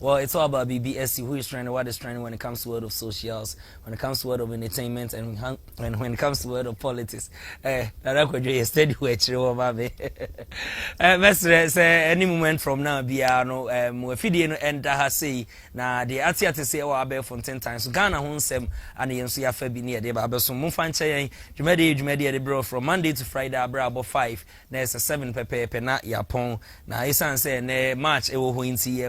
Well, it's all about BBSC, who is trending, what is trending when it comes to world of socials, when it comes to world of entertainment, and when it comes to world of politics. That could be a steady way to over me. Any moment from now, be no, we feed you and that say, na the atia to say, oh, I for 10 times. Ghana honsem and the NCA Fabi near the Babel. So, Mufanche, Jumedi, the bro from Monday to Friday, about 5, there's a 7 pepe, not yapon. Now, it's say, March, it will win see,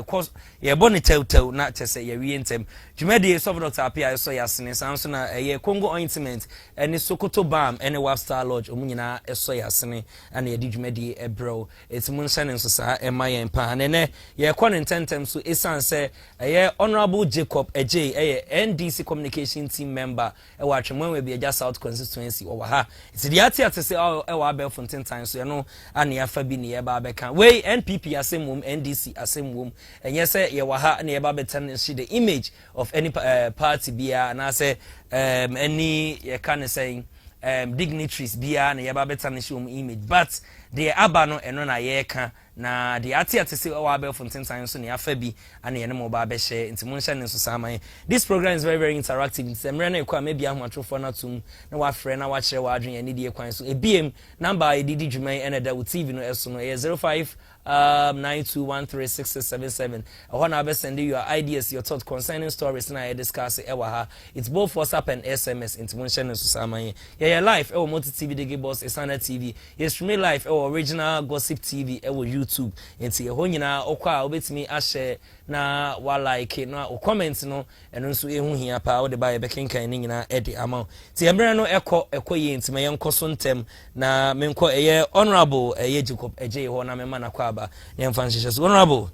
ye boni tew na chese ye wi ntem dwumadi so doctor apia so yasene sanso na ye Congo ointment eni Sokoto balm eni Wapstar Lodge omunyina eso yasene ana ye dwumadi ebro etimu nhyane nso sa ema ye mpa ne ye kɔ ntentem so esanse ye honorable Jacob Ejay NDC communication team member e wa atwemwan we Biaja South constituency o wa ha iti dia tia tese e wa abel fonten time so ye no ana ya fa bi ne ye ba beka we NPP asemum NDC asemum enye se ye wa ha na ye ba betan see the image of any party bia na say any ye can say dignitaries bia na ye ba betan see image but the abano eno na ye ka na the atia to say our abel fonten time so na ya fa bi ana ye no mo ba be share nti mo nhya ne so saman. This program is very very interactive. Semre na ekwa maybe ahwatrofo na tum na wa frɛ na wa kyerɛ wa adwen ye ne die kwan so ebiem number edidi dwuman ene da TV no eso no 05 92136677. I want to send you your ideas, your thoughts concerning stories na discuss ewa. It's both WhatsApp and SMS into mention susama. Yeah, live ewa Multi TV the boss Esana TV. Yes, stream live ewa original gossip TV ewa YouTube. Into ye ho nyina okwa obetimi ahye na wa like na o comment no eno nso ehu hia pa wo de ba ye bekenkan ni nyina e de ama. Ti emre no ekɔ ye ntime ye nkoso ntem na menko eye honorable eye Jacob Ejay ho na mema na kwa aba ye mfa nhyehyɛ honorable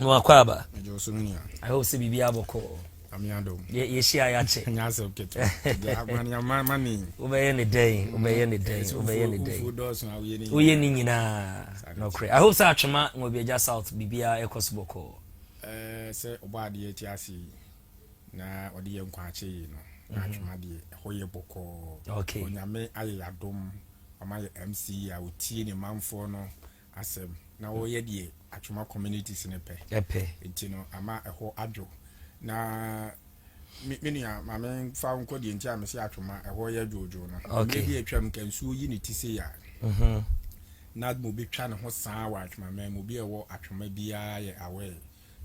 no akwa aba I hope say bibia boko amiado ye share ya che nyase oketo ya mani obeye ne day uye ni nyina no cray I hope say atwema ngo Biaja South bibia ekoso boko se obade eti ase na ode ye nkwa ache yi no atwema de hoye boko okay onyame aye adom amaye MC a otie ne manfo no asem na wo ye de atwema communities ne pe enti no ama eho adwo na minua mame fa nko de enti amese atwema eho ye dwojo no maybe atwam kansuo yi ne tise ya na mo betwa ne ho san wa atwema ma mo bi ewo atwema bia ye awe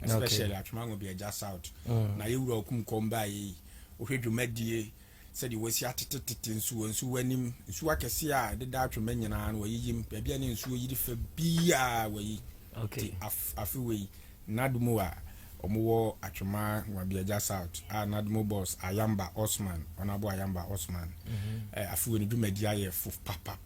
especially atwema ngo Biaja South na ye wura okum komba yi ohwedwumadie said you was atete nsu wanim nsu akese a de da atwema nyina no yiyim bia ne nsu yi fa bia wayi okay afiwe nadumo a omuwo atwema ngo Biaja South nadumo boss Ayamba Osman onabo Ayamba Osman afiwe ne dwumadi aye fu papa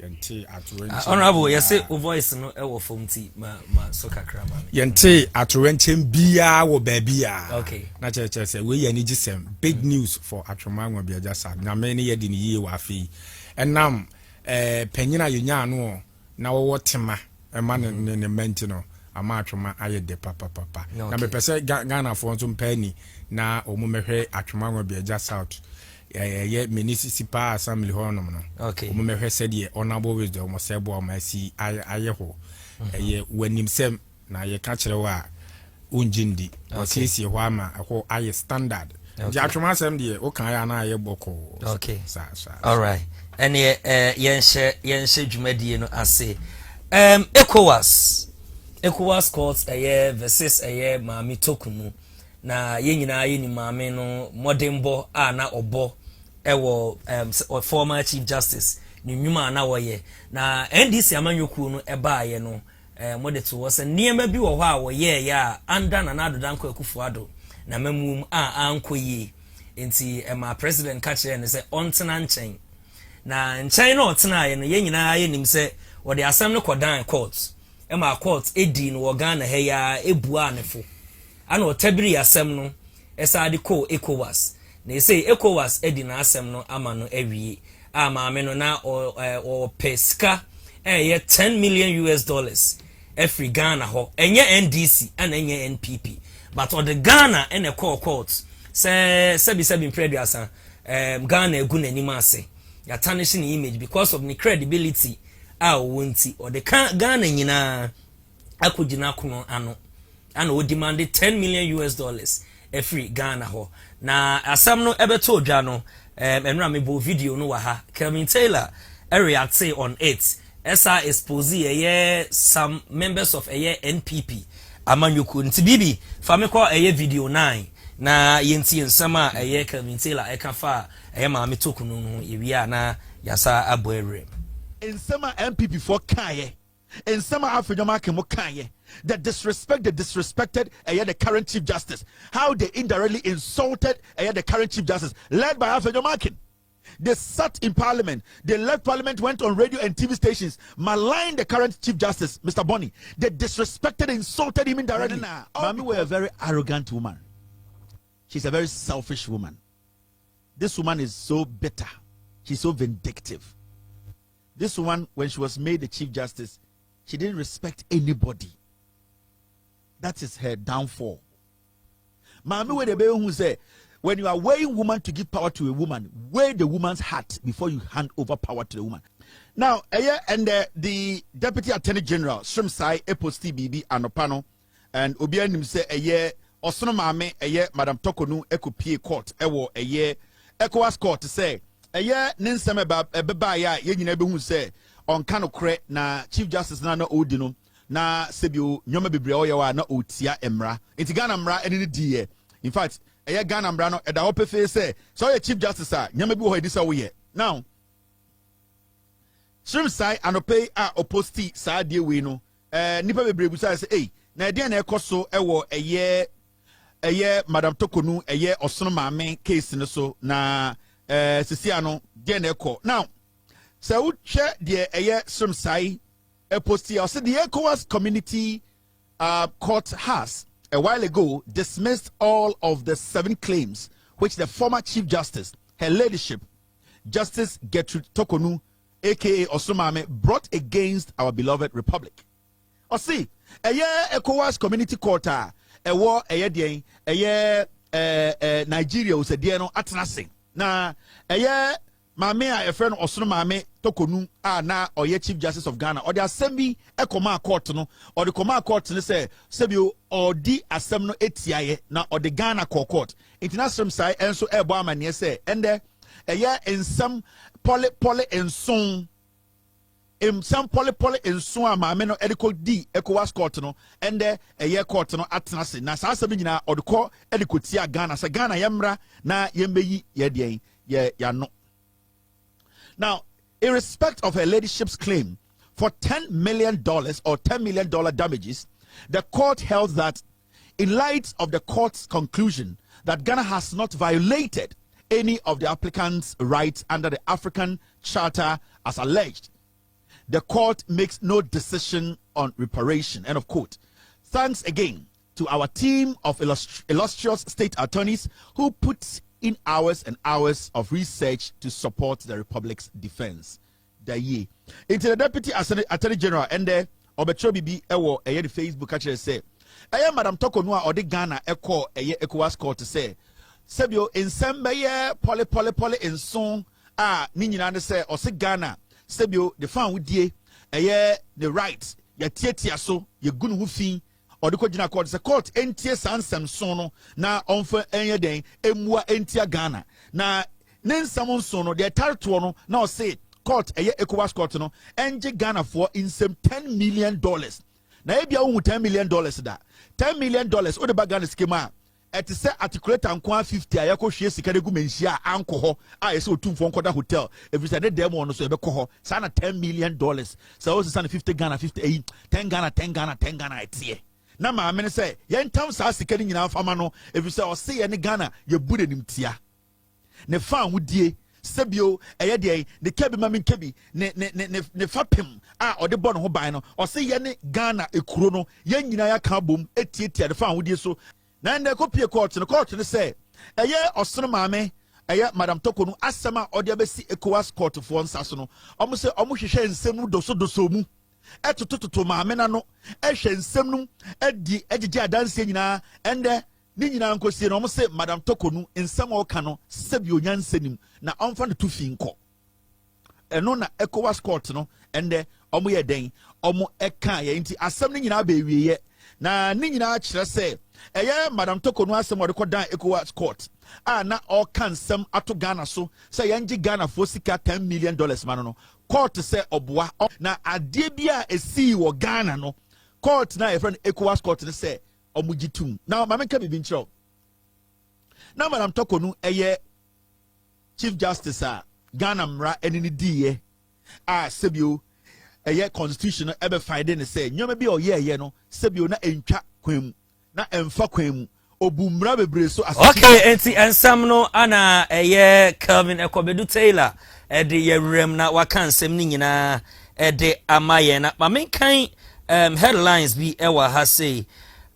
yente atorenche honorable you say o voice no e wo fomti ma so kakra ma yente atorenche bia wo babia okay na cheche say we yani gisem big news for atwema ngo Biaja South na me ne yedi ne yie wa afi enam panyina yenya no na wo tema ema ne menti no ama atwema aye de papa na me pese Ghana fo nso mpani na omumehwe atwema ngo Biaja South ye municipal assembly honom no okay omumehwe said honorable wisdom mo sebo amasi aye ho ye wanimsem na ye ka kire wa unjindi osisi ho ama ho aye standard di atwema asem de o kan ya na aye boko okay sa all right and yenhye dwumadie no ase ECOWAS court versus maami tokunu na ye nyina ye ni maami no modembo na obo ewo former chief justice ni nyuma na woye na NDC amanyoku no ebaaye no modeto wo se niema bi wo ho a woye ya anda na adodanko akufuado na mamum ankoyi enti ma president ka kire ne se ontena nchen na nchen na otena ye no ye nyina ye nim se wo de asem no kodan court court edi no wo Ghana he ya ebua anefo ana otabiri asem no esa de ko ECOWAS na say ECOWAS edi na asem no ama no awie maame no na o peska ye $10 million every Ghana ho enye NDC and enye NPP but or the Ghana and a court say sebi preduasa Ghana egu nanim ase ya tarnishing image because of the credibility wonti or the Ghana nyina akogina kono ano ana o demanded $10 million every Ghana ho na asam no ebeto odwa no enra me bo video no wa ha Kelvin Taylor react on it esa expose some members of NPP amanyoko nti bibi fa me ko video 9 na yenti nsama Kelvin Taylor ekafa maame tokunu no ewia na yasa aboere nsama NPP for kaye nsama afenjoma kemo kaye the disrespected the current Chief Justice, how they indirectly insulted the current Chief Justice, led by Afenjomakin. They sat in Parliament, they left Parliament, went on radio and TV stations, maligned the current Chief Justice, Mr. Bonny. They disrespected, insulted him indirectly. Mami were a very arrogant woman. She's a very selfish woman. This woman is so bitter. She's so vindictive. This woman, when she was made the Chief Justice, she didn't respect anybody. That is her downfall. Mami we the baby who say, when you are weighing woman to give power to a woman, weigh the woman's heart before you hand over power to the woman. Now, and the Deputy Attorney General, Shrimsai, Eposti BB, Anopano, and Obianim say Osono Mame, Madam Tokonu, Ekopie Court, ECOWAS Court to say, Ninsame Bebaya, Yenebe who say, on Kano Kre, na Chief Justice Nano Odino. Na sebio nyoma bebre oyewa na otia emra enti Ghana mra eni die in fact Ghana mra no eda opefe say so ye Chief Justice nyoma bi ho edisa wo ye now Shrimsai anope a oposti saa die we no nipa bebre busa say na ede na ekoso ewo Madam Tokonu Osono Maame case no so na sisia no de na ekọ now say wo hwe de Shrimsai posted, I said the ECOWAS Community Court has a while ago dismissed all of the 7 claims which the former Chief Justice, her ladyship, Justice Gertrude Tokonu, aka Osumame, brought against our beloved republic. Or see, ECOWAS Community Court, war Nigeria was a diano atnasing. Na Mame a friend Osono Mame Tokonu na oye Chief Justice of Ghana or the assembly command court no or the command court no say sebio or di asem no etiaye na or the Ghana court international side enso ebo amane say ende in some poly enson in some poly enson amame no ediko di ECOWAS court no ende court no atenase na sa asem nyina or the court ediko tia Ghana sa Ghana yemra na yembeyi ye den ya no. Now, in respect of her ladyship's claim for $10 million or $10 million damages, the court held that in light of the court's conclusion that Ghana has not violated any of the applicant's rights under the African Charter as alleged, the court makes no decision on reparation. End of quote. Thanks again to our team of illustrious state attorneys who put in hours and hours of research to support the Republic's defense. Into the Deputy Attorney General and the Obetrobi Ewo the Facebook actually say, Madam Tokonu or the Ghana ECOWAS court to say, Sebio in Sembeye poly in song Ninina say or say Ghana Sebio the fan with ye the rights ya tietia so ye gun wufi or the Kojina court is a court entia sansam sono na onfa enye den emua entia Ghana na nen samon sono de territory no na say court ECOWAS court no enje Ghana for in some $10 million na ebia wo $10 million da $10 million o de ba Ghana schema et say articulate anko 50 ayako hwe sika de gu menhia anko ho a yese otumfo nkoda hotel every say dem no so ebe ko ho sa na $10 million so was say 50 Ghana 50 10 Ghana etie na ma amene say yentam sa sika ni nyina fama no every say o say ye ne Ghana ye bude nim tia ne fa hudie sebio de ne kebi ma men kebi ne fapem a ode bɔ no ho ban no o say ye ne Ghana ekuro no ye nyina ya ka bom etietia de fa hudie so na nde kopie court no say Osono Mame Madam Tokonu asema ode abesi ECOWAS court for nsaso no omo say omo hwehwe nsem no doso mu etototo maame na no ehwe nsem no edi egige adanse nyina ende ni nyina nkosie no omo say Madam Tokonu nsem o ka no sebi onyansenim na omfa no tufi nko eno na ECOWAS court no ende omo ye den ɔmo ɛka yɛ nti asɛm no nyinaa bɛwie yɛ na ne nyinaa kyerɛ sɛ ɛyɛ madam toko no asɛm ɔde kɔdan ECOWAS court a na ɔka nsɛm ato Ghana so sɛ yɛngye Ghana fo sika $10 million ma no court sɛ ɔboa na adeɛ bi a ɛsii wɔ Ghana no court na yɛfrɛ no ECOWAS court no sɛ ɔmo gye tum na maame nka bibi nkyerɛw na madam toko no ɛyɛ chief justice a Ghana mmara ɛne ne diiɛ a sɛbio ɛyɛ constitution no ɛbɛ faide ne sɛ nyɔma bi a ɔyɛɛyɛ no sɛbio na ɛntwa kwan mu na ɛmfa kwan mu obu mmara bebree so okay enti ensam no ana ɛyɛ Calvin Ekobedu Taylor ɛde yɛwrem na waka nsɛm no nyinaa ɛde ama yɛn na ma menkan headlines bi ɛwɔ ha sei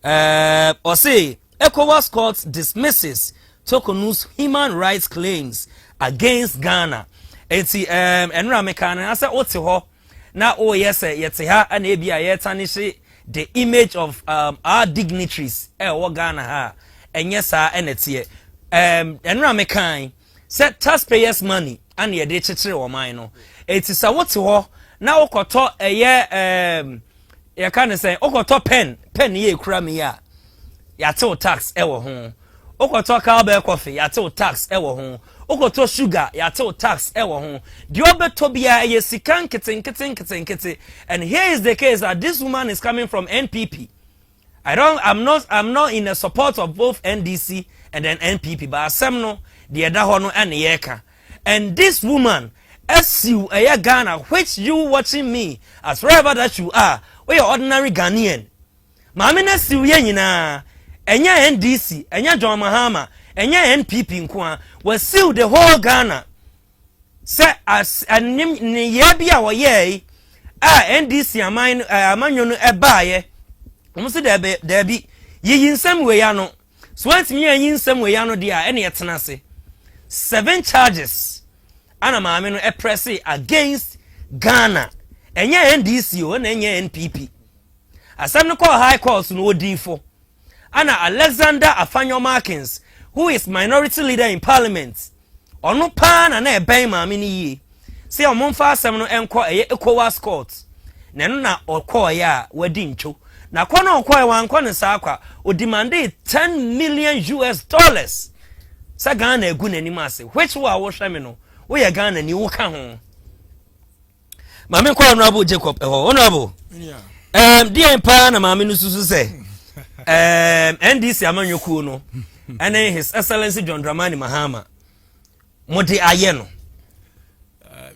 ɔse ECOWAS court dismisses Tokonu's human rights claims against Ghana. Enti enra meka na asa wote ho na o yese yete ha ana ebi a yetanishi the image of our dignitaries wo Ghana ha enye sa enete enra meka say taxpayers money ana ye de chechire wo man no eti sa wote ho na okoto eye ye ka ne say okoto pen ye kura me ya yate tax wo ho okoto cowbell coffee yate tax wo ho okoto sugar yate tax ewo ho de obeto bia ye sika nkete and here is the case that this woman is coming from NPP. I'm not in the support of both NDC and then NPP but asem no de eda ho no ene yeka and this woman as you Ghana which you watching me as wherever that you are we are ordinary Ghanaian maame na siw ye nyina enya NDC enya John Mahama enya NPP nko was seal the whole Ghana say as anim ne ye bia wo ye NDC amanyo no ebaaye omo se de bi yinsem we ya no so antimi yinsem we ya no de a ene yetena se 7 charges ana maame no press against Ghana enya NDC o na enya NPP asem no call high court no odifo ana Alexander Afanyo Markins who is minority leader in parliament ono pa na eben maame ni yi se omonfa asem no enko ECOWAS court na no na okọ ya wadi ncho na kwa na okọ wa anko ne sa akwa o demanded $10 million sa Ghana egu nanim ase which wa wo hwe me no wo ye Ghana ni wo ka ho maame ko honorable Jacob honorable die pa na maame no susu se NDC amanyoku no and His Excellency John Dramani Mahama mode aye no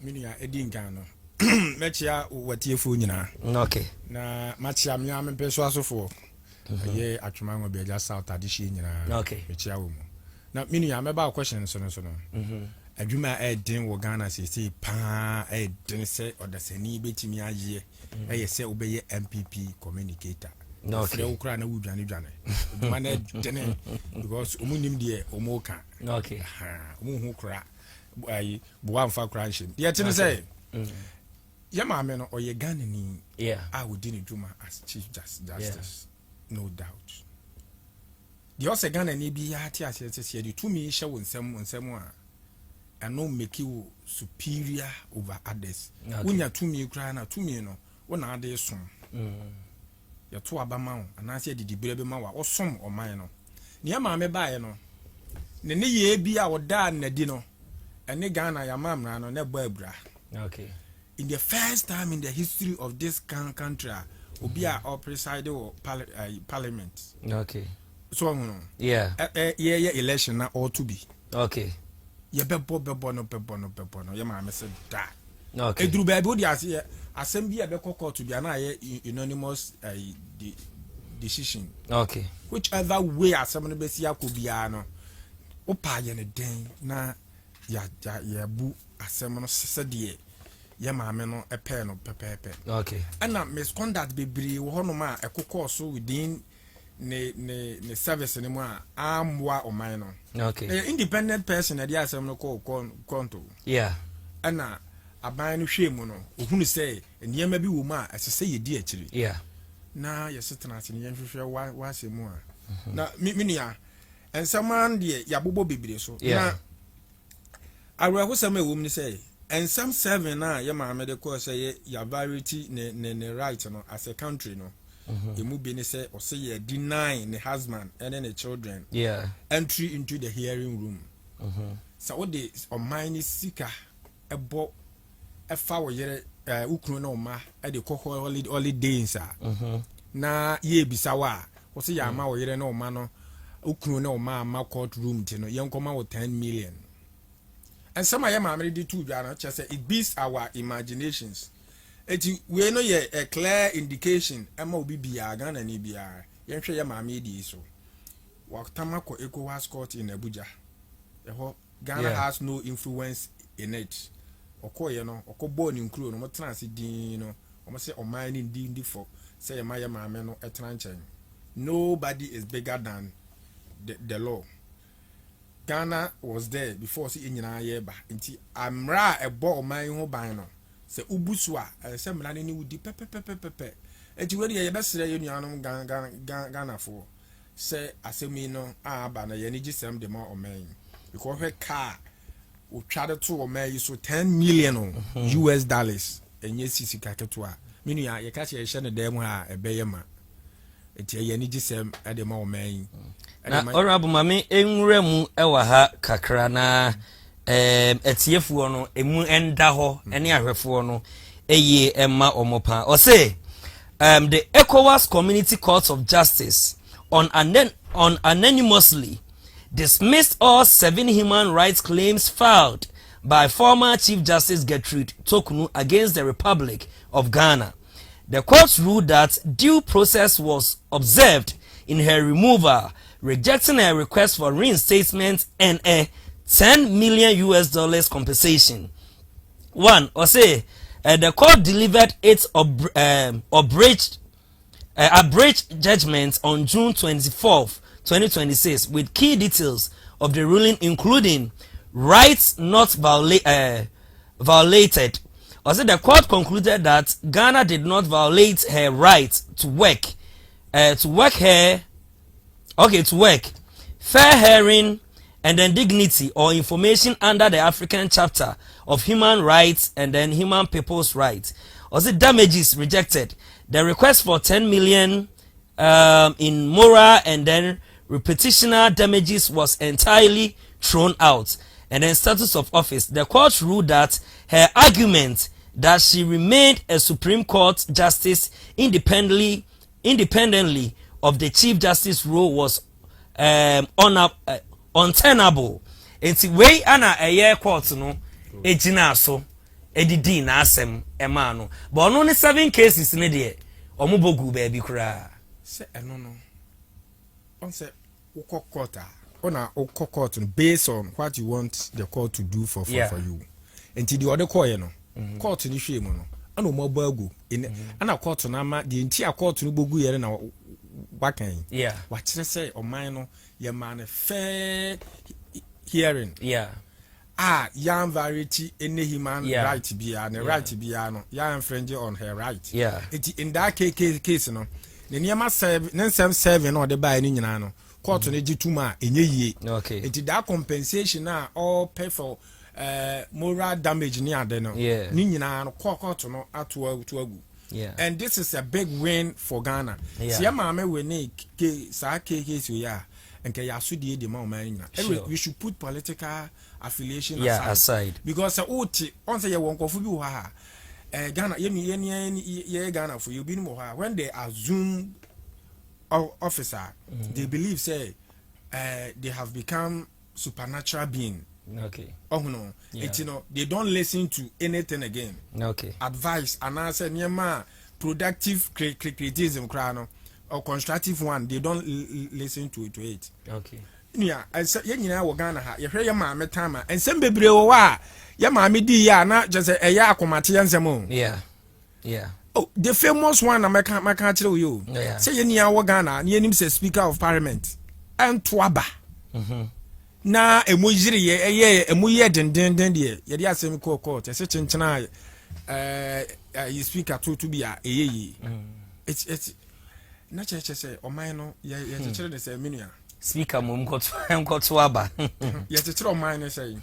minia edingano mechia watiefo nyina okay na machia mia mempeso asofo ye atwuma ngo beja south adishi nyina okay mechia wo mu na minia meba question so no adwuma edin wo Ghana sisi pa edin se odasani betimi aye eye se obeye MPP communicator okay ukra na wudwane man dene because omunim de omoka okay omuhu kra ai buwa mfa kra nhim ye tene say ye maame no oye Ghana ni a wodi ne dwuma as chief justice no doubt the also Ghana ni bi ya ti ase de tumi hye wo nsem a eno make you superior over others unya tumi kra na tumi no wona ade som ya to abama wo anase didibere be ma wa osom oman no ne maame baaye no ne ye bi a woda na di no ene Ghana ya mamra no ne bo abura okay in the first time in the history of this country obi a preside or parliament okay so no yeah election na or to be okay ye bebo no ye maame se da okay eduru ba bi odi ase asem bi be court bi na ye unanimous decision okay whichever way asem no be si akobia no opa ye ne den na ya bu asem no sese de ye maame no epe no pepepe okay and misconduct bebree wo hono ma ekokọ so within ne service ne mu a amwa oman no okay independent person na dia asem no konto yeah ana aban no hwemu no ohunu say eniyama bi wo mu a esese ye di akiri yeah na yesetena ase ne yenhwehwe wa asemu a na minia ensaman de ya bobo bebree so na awra ho sema ewom ni say and some seven na ye maame de ko say ya variety ne right no as a country no emu bi ne say o say ye deny ne husband and the children entry into the hearing room so what the on mine sika ebo efa wo yere ukunu na oma e de kokko holidays na ye bisawa o say ya ma wo yere na oma no ukunu na oma ma court room ti no ye nkoma wo 10 million. And some of them did too, just say it beats our imaginations. We know a clear indication. MOBBR, Ghana, and EBR. Yen share my media so. Wakamako ECOWAS court in Abuja. Ghana has no influence in it. Oko born in crew, no transit, almost say, or mining D for say, Maya Mameno, a tranchen. Nobody is bigger than the law. Ghana was there before see in yeba nti amra ebo man ho ban no se ubusua se mlane ni wudi pepepepepe enti we ye besere ye nuanom Ghana for se asemi no aba na ye ni gisem de ma oman because he car o twade to oman so 10 million US dollars enye sisi kaketo a menu ya ye ka che ye hye ne dem ha ebeye ma enti ye ni gisem de ma oman na honorable mami enwura mu ewa ha kakra na etiefuo no emu enda ho ene ahwefuo no eye emma omopa o say the ECOWAS Community Court of Justice unanimously dismissed all 7 human rights claims filed by former Chief Justice Gertrude Tokunu against the Republic of Ghana. The court ruled that due process was observed in her removal, rejecting a request for reinstatement and a $10 million US compensation. One, or say, the court delivered its abridged judgment on June 24th, 2026, with key details of the ruling, including rights not violated. Or say, the court concluded that Ghana did not violate her right to work, fair hearing, and then dignity or information under the African chapter of human rights and then human people's rights. Also damages rejected. The request for 10 million in moral and then reputational damages was entirely thrown out. And then status of office. The court ruled that her argument that she remained a Supreme Court justice independently of the Chief Justice role was untenable. Enti we ana eye court no ejina so edidi na asem ema no but ono ne 7 cases ne de omobogu ba bi kura se eno no on se court ona court based on what you want the court to do for you. Enti the other court no court ni hwe mu no ana o mabagu ana court na ma the entire court no bogu yere na wakan wachire say oman no ye man fair hearing young variety any human right bia and right bia no ya infringe on her right it in that case no the niema serve nsem serve no de buy ni nyina no court no gituma enye yie it that compensation all pay for moral damage ni ade no ni nyina no court no ato agu. And this is a big win for Ghana. See, mama we need case and we should put political affiliation aside. Because once you want to Ghana, Ghana for you when they assume officer, they believe say they have become supernatural being. Oh no, they don't listen to anything again. Advice and answer nyema productive criticism krano or constructive one, they don't listen to it. Yeah, I said nyina wo Ghana ha ye hwe ye maame tama ensem bebre wo wa ye maame di ya na just a ya akomate ensem. Oh, the famous one American tell you. Say ye nia wo Ghana, ni enim say Speaker of Parliament and Twaba. Na emojiri ye emoye denden de ye de asem court e se chenchena you speaker to be a it's na cheche say oman no ye chere de say menua speaker mum koto aba ye chere oman no say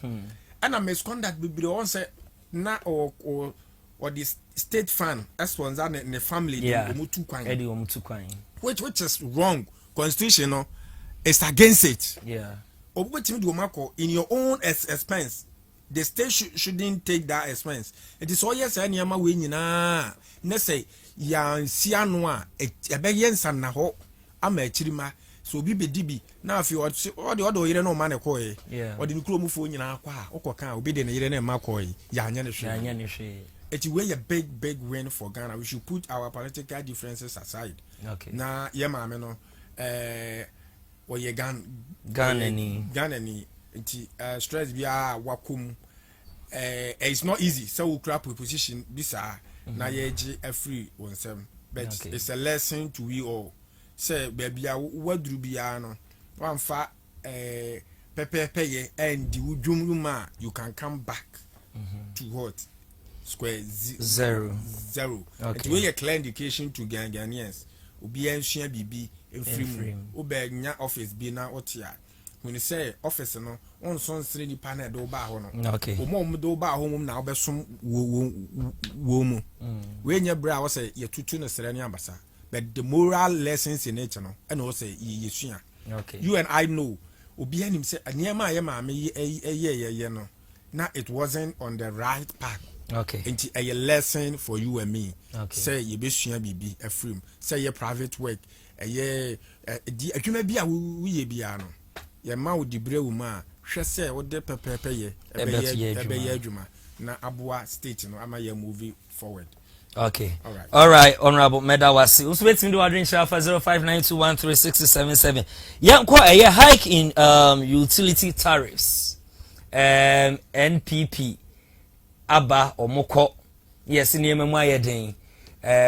ana misconduct bibire on say na or the state fund sponsor the family which is wrong. Constitution no is against it. Yeah. In your own expense. The state shouldn't take that expense. It is all yes and yama win na say yan sianoa a begins and naho ama chirima so be dibi now if you all the other you know man koi or the nuclear phone in aqua or can obey the yene makoi yan it will a big win for Ghana. We should put our political differences aside. Okay. Na yama meno or ye Ghana stress biya wakum it's not easy so we crap preposition bisa na yeji a free one sem but it's a lesson to we all say baby wadru biya no one fa pepe and the udwuma you can come back to what square zero. Okay. We a clear indication to Ghanaians obi enhia bibi free obe nya office bi na otia when you say office no on son sre ni panel do ba ho no okay o do ba ho mum na obesom wo mu we nya bra wo say ye tutu no sre ni ambasa but the moral lessons in nature no and wo say ye sua okay you and I know obi anim say niam ye ma me ye no na it wasn't on the right path. Okay. It's a lesson for you and me. Okay. Say you be sure be a free. Say your private work. You may be a we be ano. Your mouth the brave woman. She say what the pepe ye. Juma. Na abua state no. Ama ye movie forward. Okay. All right. Honorable Medawasi. Who's waiting to drink share for 0592136077. Yeah, quite a hike in utility tariffs. NPP. Aba omoko yes niema mu ayeden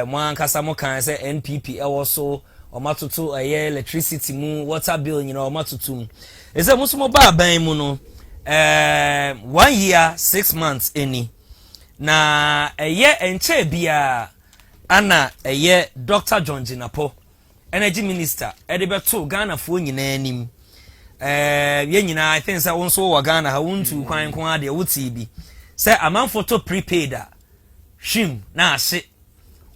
mo ankasa mo kan say NPP e wo so omatoto electricity mu water bill nyina omatoto e say muso mo ba ban mu no 1 year 6 months eni na enche bia ana Dr. John Jinapo energy minister e de beto Ghana fo nyina anim ye nyina I think say won so wo Ghana ha wontu kwan kon ade wuti bi say a man photo prepaid shim na ase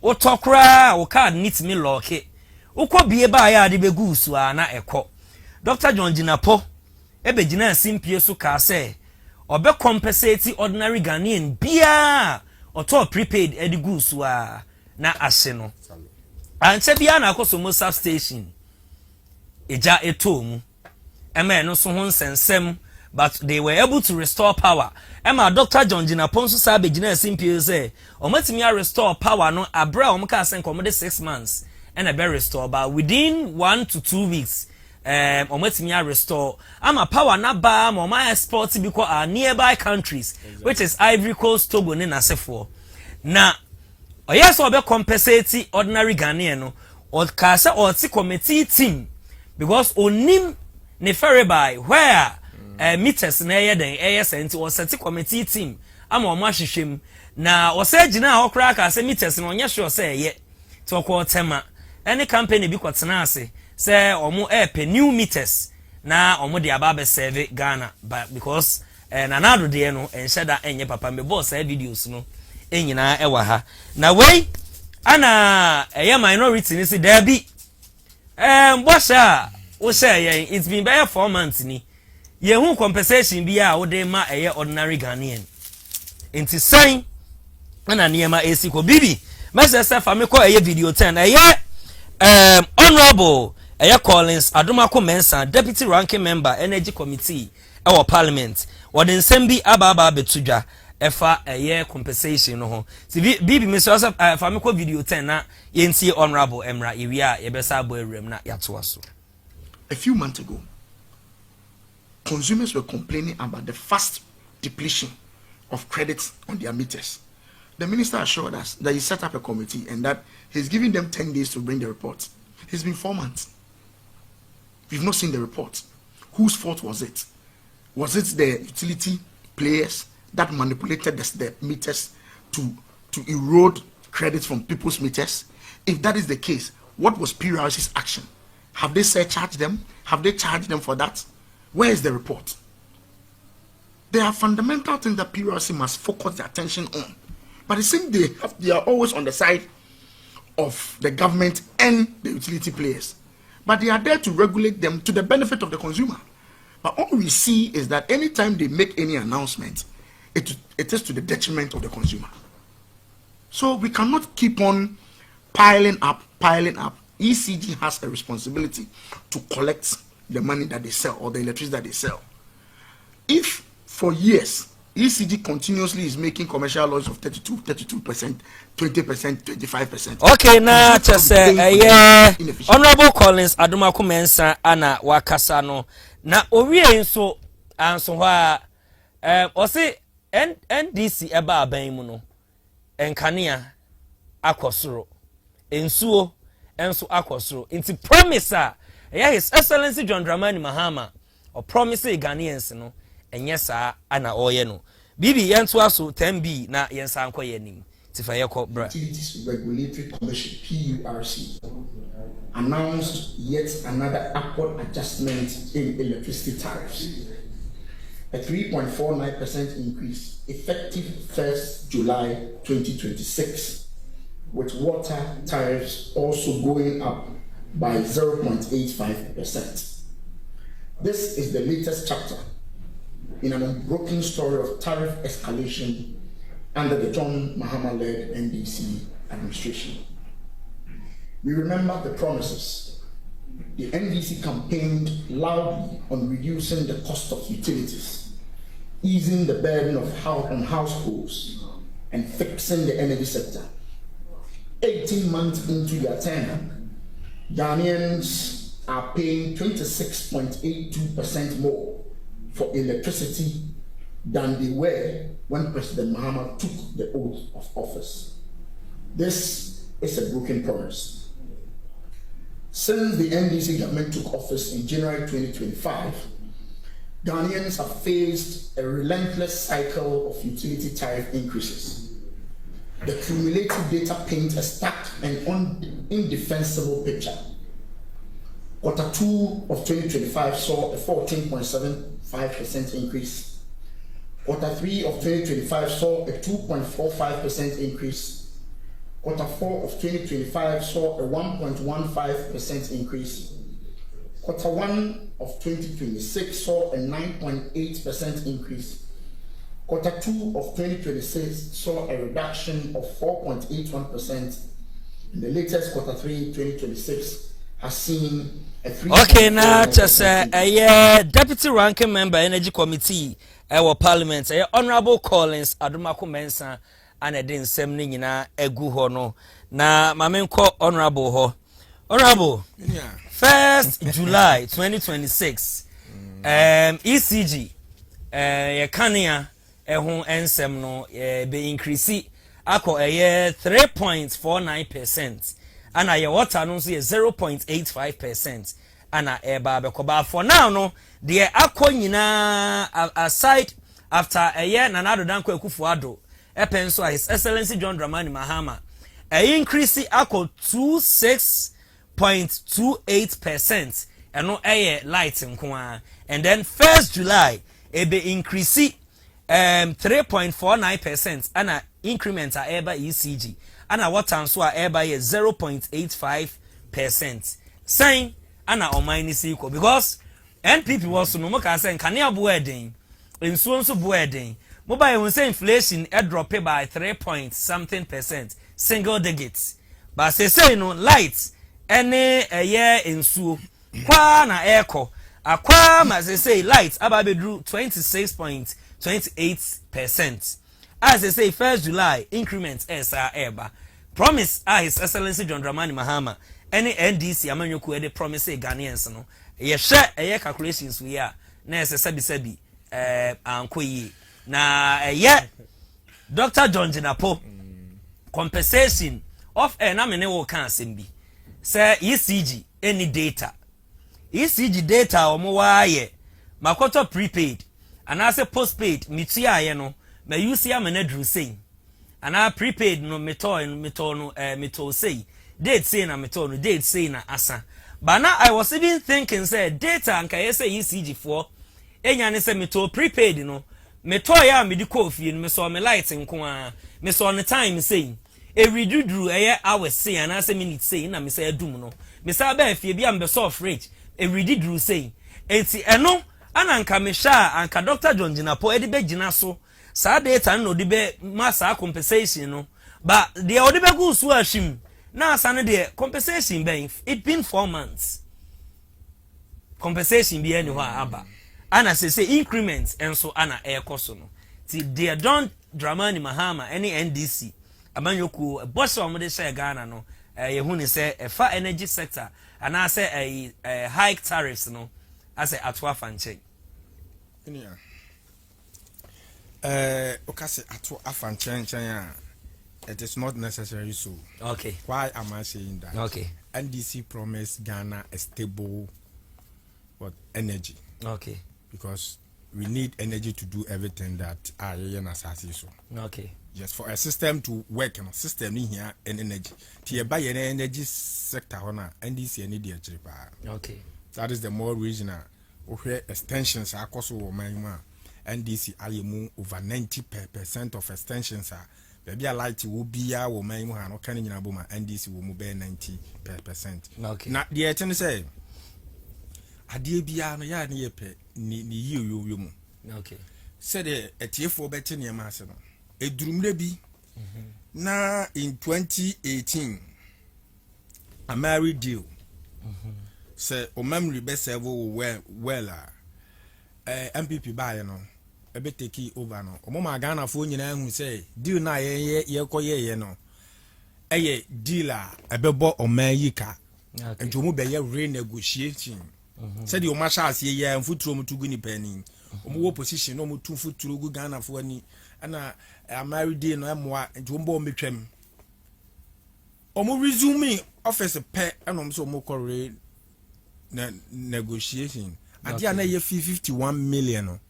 o tokra o card needs me lock it ukwo bie ba ya de begu su na ekọ Dr. John Jinapo ebe gina simpie so ka say obe compensate ordinary Ghanaian bia o to prepaid edigu su na ase no anche bia na akoso mo substation eja etomu ema no so ho nsensem but they were able to restore power. Emma Dr. John Jinapo so sabe gina simpie say omatimi restore power no abra omka sen komode 6 months and a be restore but within 1 to 2 weeks omatimi restore ama power na ba ma export because our nearby countries which is Ivory Coast, Togo ne nasefo na yes obe compensate ordinary Ghanaian no or ka say or ti committee team because onim ne ferry by where meters na den senti o set committee team ama o ma hwehwem na o se gina okra ka se meters no onye sure say ye to ko tema any company bi kwotena ase say omo pe new meters na omo de aba be serve Ghana but because na nado de no enhyeda enye papa me boss videos no enyina ewa ha na wei ana minority ni se there bi mbosha o say it's been by 4 months ni yehu compensation bia wo de ma ordinary Ghanaian enti san na niema esi ko bibi mesese fa me ko video 10 honorable Collins Adomako Mensa deputy ranking member energy committee our parliament wodin sembi aba betudwa efa compensation no ho ti bibi mesese fa me ko video 10 na yentie honorable Emra Iwia yebesa abo ewrem na yato aso. A few months ago, consumers were complaining about the fast depletion of credits on their meters. The minister assured us that he set up a committee and that he's giving them 10 days to bring the report. It's been 4 months. We've not seen the report. Whose fault was it? Was it the utility players that manipulated the meters to erode credits from people's meters? If that is the case, what was PRC's action? Have they surcharged them? Have they charged them for that? Where is the report? There are fundamental things that PRC must focus their attention on. But it seems they are always on the side of the government and the utility players. But they are there to regulate them to the benefit of the consumer. But all we see is that anytime they make any announcement, it is to the detriment of the consumer. So we cannot keep on piling up. ECG has a responsibility to collect the money that they sell or the electricity that they sell. If for years ECG continuously is making commercial loss of 32%, 20%, 25%. Okay, now just Honorable Collins Adumaku Mensa ana wakasa no na owie nso anso ha o NDC eba aban mu no enkanea akosoro ensuo enso akosoro inti promise His Excellency John Dramani Mahama or promise Ghanaians no enye saa ana oye no bibi yento aso 10B na yensa anko yenim tifayeko bra Utilities Regulatory Commission PURC announced yet another upward adjustment in electricity tariffs, a 3.49% increase effective 1st July 2026, with water tariffs also going up by 0.85%. This is the latest chapter in an unbroken story of tariff escalation under the John Mahama-led NDC administration. We remember the promises. The NDC campaigned loudly on reducing the cost of utilities, easing the burden on households, and fixing the energy sector. 18 months into their tenure, Ghanaians are paying 26.82% more for electricity than they were when President Mahama took the oath of office. This is a broken promise. Since the NDC government took office in January 2025, Ghanaians have faced a relentless cycle of utility tariff increases. The cumulative data paints a stacked and indefensible picture. Q2 of 2025 saw a 14.75% increase. Q3 of 2025 saw a 2.45% increase. Q4 of 2025 saw a 1.15% increase. Q1 of 2026 saw a 9.8% increase. Q2 of 2026 saw a reduction of 4.81%. And the latest Q3 2026 has seen a 3. Okay, now just Deputy Ranking Member Energy Committee our Parliament, Honorable Collins Adumaku Mensa and edin nsem ni nyina egu ho no na mamenko honorable ho. Honorable, 1st July 2026 ECG ye kania ehun ensem no be increase akọ 3.49% ana ye water no so 0.85% ana eba bekoba for now no the akọ nyina aside after a year na nado danko ekufuado epenso His Excellency John Dramani Mahama increase akọ 26.28% eno light nko and then 1st July be increase 3.49% ana increment eba ECG ana water so eba 0.85%. Saying ana oman is equal because NPP was no more can kania boarding in so boarding mobile when say inflation drop by 3.something%, single digits. But say no light any a year in so kwa na echo akwa ma say light about drew 26.28%. As they say 1st July increment SR eba promise His Excellency John Dramani Mahama any NDC amanyoku de promise Ghanaians no ye share calculations we are na sabi ankoyi na Dr. John Jinapo compensation of na me ne wo kan asem bi say ECG any data ECG data omo wa ye makoto prepaid ana say postpaid mitua ye no ma use ya me dru sei ana prepaid no meto sei date say na meto no date say na asa. But now I was even thinking say data anka say ECG for enya ne say meto prepaid no me toy ya me di coffee me so me light nko a me so on time say e reduduru hours say and say minutes say na me say adum no me say ba afie bia me so fridge e reduduru say enti eno ananka me sha anka Dr. John Jinapo e de be gina so sa data no de be masa compensation no but the ode be go so ahim na asane de compensation ben it been 4 months compensation bi any wa aba ana say increments enso ana e koso no ti they don't Dramani Mahama any NDC amanyoku boss wa mo de share Ghana no ye hu ni say e fa energy sector ana say high tariffs no as a atwa fanche enia okase atwa afanche it is not necessary so. Okay. Why am I saying that? Okay. NDC promised Ghana a stable energy. Okay. Because we need energy to do everything that so. Okay. Yes, for a system to work, system in here and energy. To buy an energy sector, NDC need the Okay. That is the more reason. Where extensions are cost over my NDC are over 90% of extensions are. Baby, I like to be our woman who are not canning in Aboma, NDC will move 90%. Okay. Now, the attorney say, I dear be an ya near pet, you. Okay. Said a tier for better near Massimo. A drum be. Now, in 2018, a married deal. Say, o memory best several well, MPP by no. A bit take over no. Mama Ghana for you who say, deal na ye koye no. Aye dealer a bebo o mayika. And to move ye renegotiating. Said you must ask ye and foot room to guinea penny. Omo position no 2 foot to Ghana for any and a married deal no moi and to bomb between. Omo resuming office a pet and so more negotiating. Adiana ye 51 million.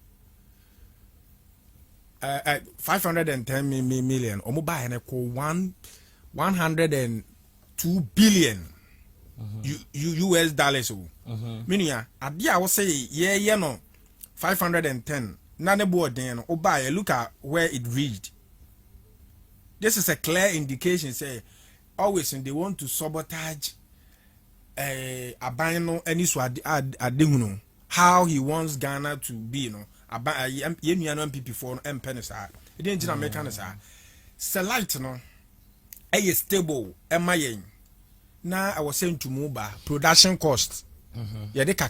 510 million. Omo buy and call 102 billion US dollars. Meaning, adia will say, yeah, no, 510. None board then, or buy look at where it reached. This is a clear indication, say, always, and they want to sabotage a bino any swad ademuno. How he wants Ghana to be, you know, MPP for M penisa. It didn't American select no a stable MIA. Now I was saying to Muba production cost. Yeah, they can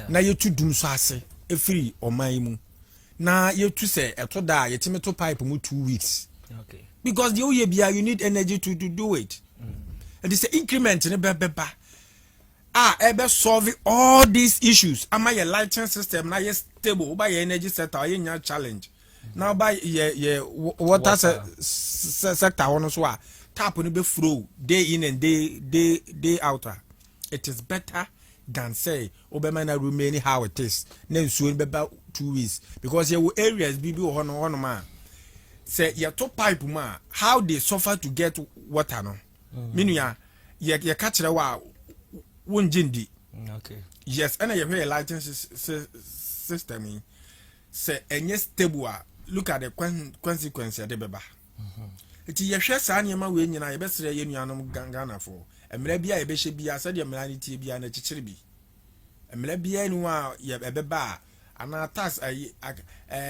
now you two doom so say a free or my mu. Now you two say a to die a tomato pipe mu 2 weeks. Okay. Because the OEBA you need energy to do it. And it's an increment in a beba. Ebe solve all these issues. Am I a lighting system now stable by energy sector in challenge. Now by water sector on so tap on be flow day in and day out. It is better than say Obama remain how it is. Then soon be about 2 weeks because your areas be on man. Say your top pipe man how they suffer to get water no. Meaning ya catch the wow. Wunjindi. Okay. Yes, and I have a lighting system. Say, and yes, stable. Look at the consequence of the beba. It is a share Sanyama win, and I best say you Ghana for. And maybe I be be a said your melanity be an chichibi. And maybe anyone ye a beba. And our task a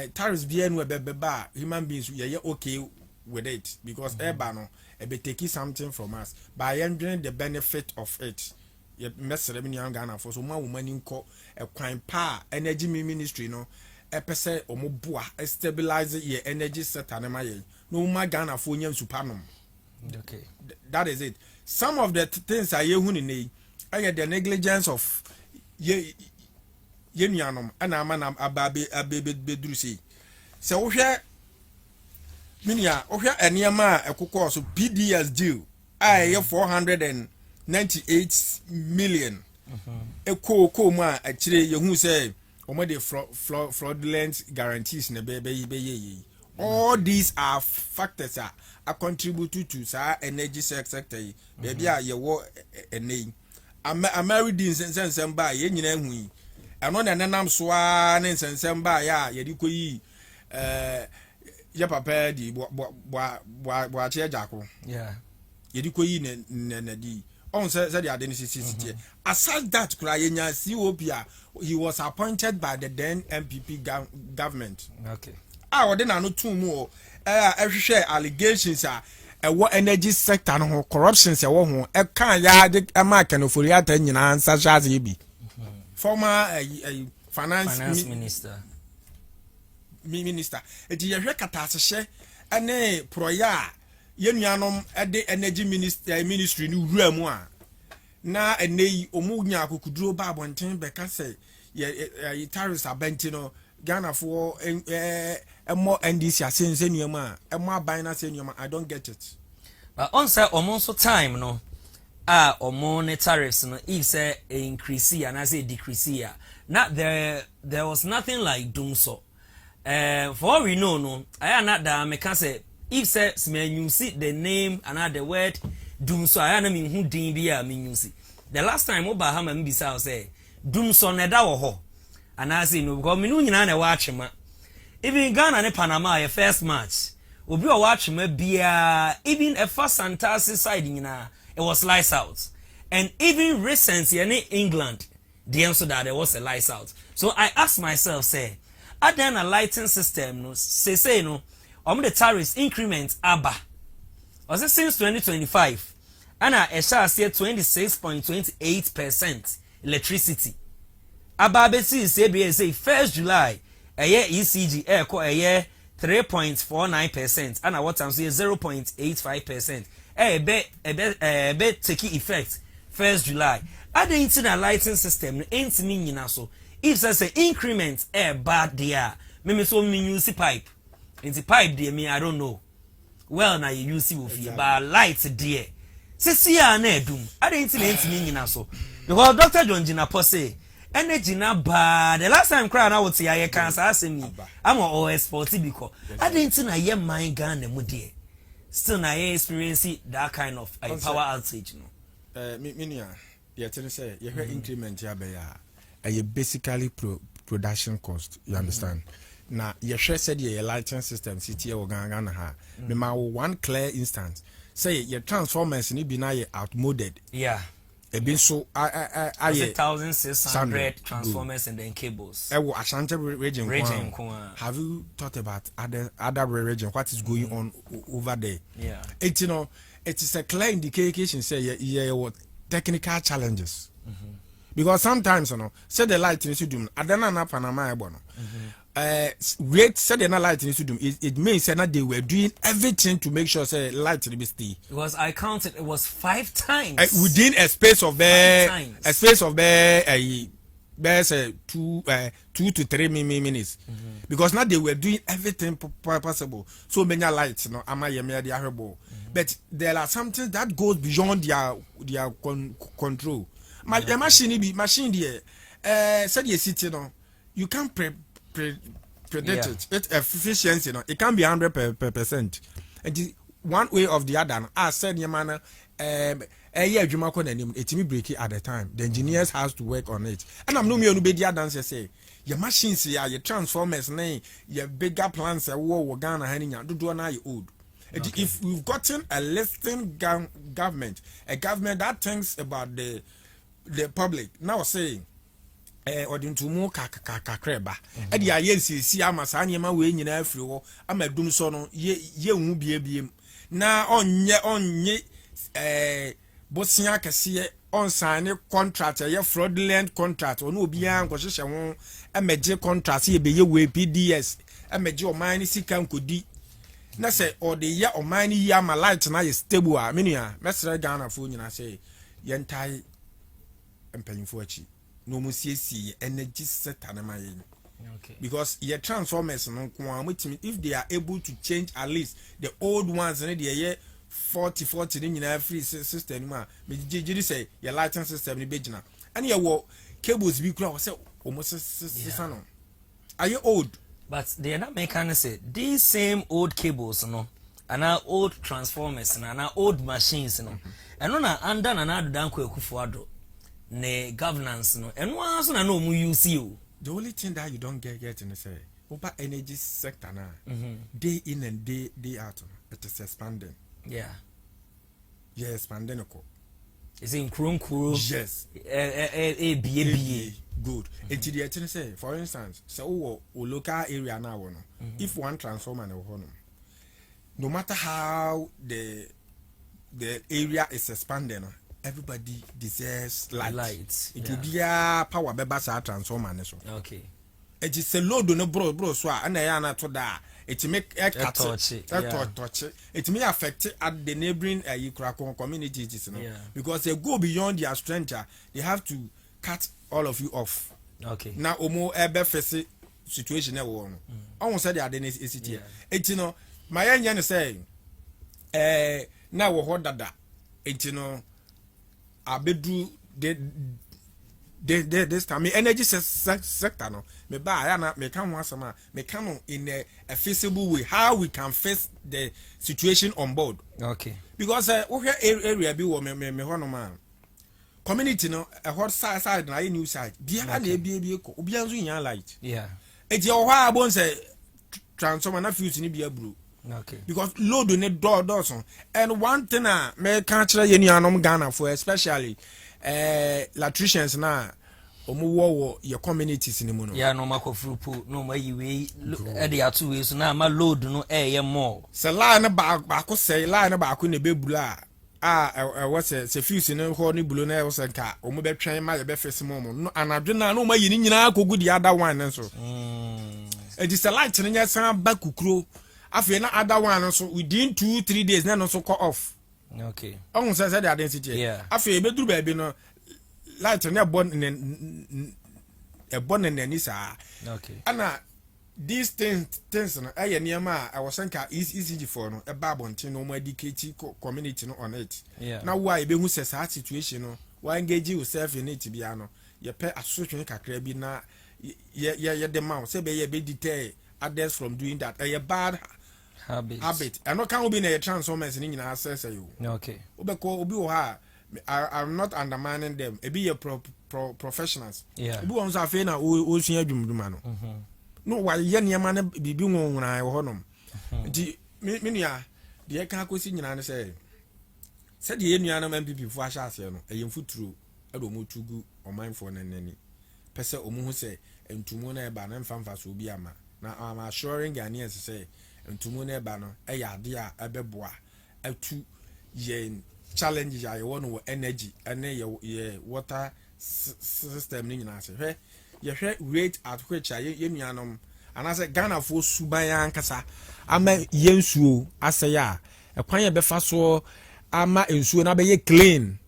tariffs be anywhere beba. Human beings, we are okay with it because Ebano, a be taking something from us by enjoying the benefit of it. Ye mesere mi Ghana for so ma woman nko e kwan pa energy ministry no e pese omoboa stabilize ye energy sector na maye no ma Ghana for nyam supanom. Okay, that is it. Some of the things are ye hu ni the negligence of ye nuanom ana ama ababe bedru sei se wo hwe minia wo hwe eniema ekokọ so PDS deal ye 498 million. Eko ma actually you say the fraudulent guarantees na be. All these are factors are contribute to sa energy sector. Baby are your a name. I married in sense and by ye nyina hu ɛno na nenam soa ne nsensɛm ba ya yɛde kɔyi yɛ papa di boakye agyako yɛde kɔyi ne di on said the identity. Aside that, he was appointed by the then MPP government. Okay. I didn't know two more. Every share allegations are what energy sector no corruptions a can ya a mark and for yata in such as he be. Former finance minister. Minister. It is a recatashe and a proya. Yenuanom ade energy ministry ni wura mu a na enei omunya akokuduro ba abonten beka say ye tariffs abenti no Ghana for emo NDC asense nuama emo aban na senuama. I don't get it. But on say omo so time no omo ne tariffs no if say increase and I say decrease not there was nothing like doing so. For all we know no I am not that me can say if says man you see the name and the word doom so I am who din bia me you see. The last time Obama mbisa say doom so na da wo ho. And I say no because me no nyina na watch ma. Even Ghana and Panama your first match. Obi o watch ma bia even a first fantasy side nyina it was lights out. And even recently in England the answer that there was a lights out. So I asked myself say are there a lighting system no say no the tariffs increment aba was it since 2025 and I shall say 26.28% electricity aba besi say be say 1st July a year ECG air ko a year 3.49% and what I'm saying 0.85% be take effect 1st July ada into lighting system ain't mean so if say increment air bad there me so me use pipe in the pipe there me I don't know well now you see with you but light there see ya na edum I didn't mean so because Dr. John Jinapo say energy na bad the last time cry now what say cancer ask me I'm all export because I didn't na ye mind Ghana mu there still na ye experience that kind of power outage no me yeah tell say you hear increment ya be ya basically production cost you understand. Now, you sure said your lighting system city or Ghana ha. Me ma one clear instance. Say your transformers ni be now outmoded. Yeah. It been so I 1,600 transformers and then cables. Ashanti region. Have you thought about other region? What is going on over there? Yeah. It it is a clear indication say what technical challenges. Because sometimes say the light in do adana na Panama ebono. Rate said the light in do it means that they were doing everything to make sure say light will be stay. Because I counted it was 5 times within a space of say 2 to 3 minutes. Because now they were doing everything possible. So many lights but there are something that goes beyond their control. The machine there said you city you can't predict it. Its efficiency it can be 100%. And one way of the other I said your man it may break it at the time. The engineers has to work on it. And I'm no me be the dance say your machines here, your transformers, your bigger plants war Ghana hanging do na you old. Okay. If we've gotten a listening government, a government that thinks about the public now saying odintu mu kakreba e dia yensi amasa nyema we nyina afiri ho amadum so no ye hu biebiem na onye bosia kese on sign contract ye fraudulent contract onu obi an ko hwehwe ho emeje contract ye be ye we PDS emeje o man sika nkodi na se o de ya o man yi ama light na ye stable a menua mesre Ghana fo nyina say ye ntai empanyimfo achi no mu see energy sector na maye. Okay. Because your transformers no if they are able to change at least the old ones and the 40 in free system ma me say your lighting system ni bejina and your cables be kura say almost no are you old but they are not mechanics say these same old cables no and our old transformers and our old machines no and na under na do dan ko ekufu ado ne governance no eno aso na no mu use you. The only thing that you don't get in say over energy sector now, day in and day out, it is expanding. Yeah. Yeah, expanding. Is in kuro. Yes. Good. It's the thing say, for instance, so local area now, if one transformer no matter how the area is expanding, everybody deserves light. It will be a power bebasa transformer. Okay. It is a load no bro so and I to that. It make a touch it. It may affect at the neighboring communities, because they go beyond their strength. They have to cut all of you off. Okay. Now omo ebe face situation e wo no. Almost said they are the city. It my engine say now we hold that. It abedu this time energy sector no me ba na me can one sama me can in a feasible way how we can face the situation on board. Okay. Because we area bi wo me ho no ma community no a hot side na new side bia na e ko obi anzo nya light. Yeah. E je ho abon say transformer na fuse ni bia bro. Okay. Because load ne door so and one thing me can kire ye nuanom Ghana for especially electricians na omo your communities ni mu no. Yeah, no makofuru po no mayi we e dey atu we so na ma load no ye more. Se line ba ko say line ba ko ne bebula what say fuse ne ho ni bulo na e was nka omo be twen ma ye be fese mo no anadwe na no mayi ni nyina kogu the other one so. It is a light ne san ba kukuro after na other one so within 2-3 days na no so call off. Okay. On says that identity. Yeah. After be do baby no light na born in nisa. Okay. Ana these things no eh niam I was think is easy for no e ba bontin no mo educate community no on it. Yeah. Now why be hu say situation no why engage yourself in it bia no ye pe asotwe kakra bi na ye the mouth say be ye be deter others from doing that. A bad habit. And no can be na transformers ni nyina say you. Okay. Obeko obi wo ha I'm not undermining them. E be your professionals. Yeah. Obi won so afi na o sua adwumduma no. No why ye niam na bibi nwonwona wo honom. Di me nua de kan akosi nyina ne say de ye nua na MPP fu ahya ase no e yemfuturo e do mo tugu omanfo nanani. Pese omu hu say entumo na e ba na mfamfa so obi ama. Na I'm assuring Ghanaians say ntumu na eba no e ya ade a ebeboa atu ye challenge ya ye wono energy ene ye water system ni nyina se hwe ye hwe rate at which ye nuanom anase Ghana fo suban ankasa ama ye nsuo ase ya ekwan ye befa so ama nsuo na be ye clean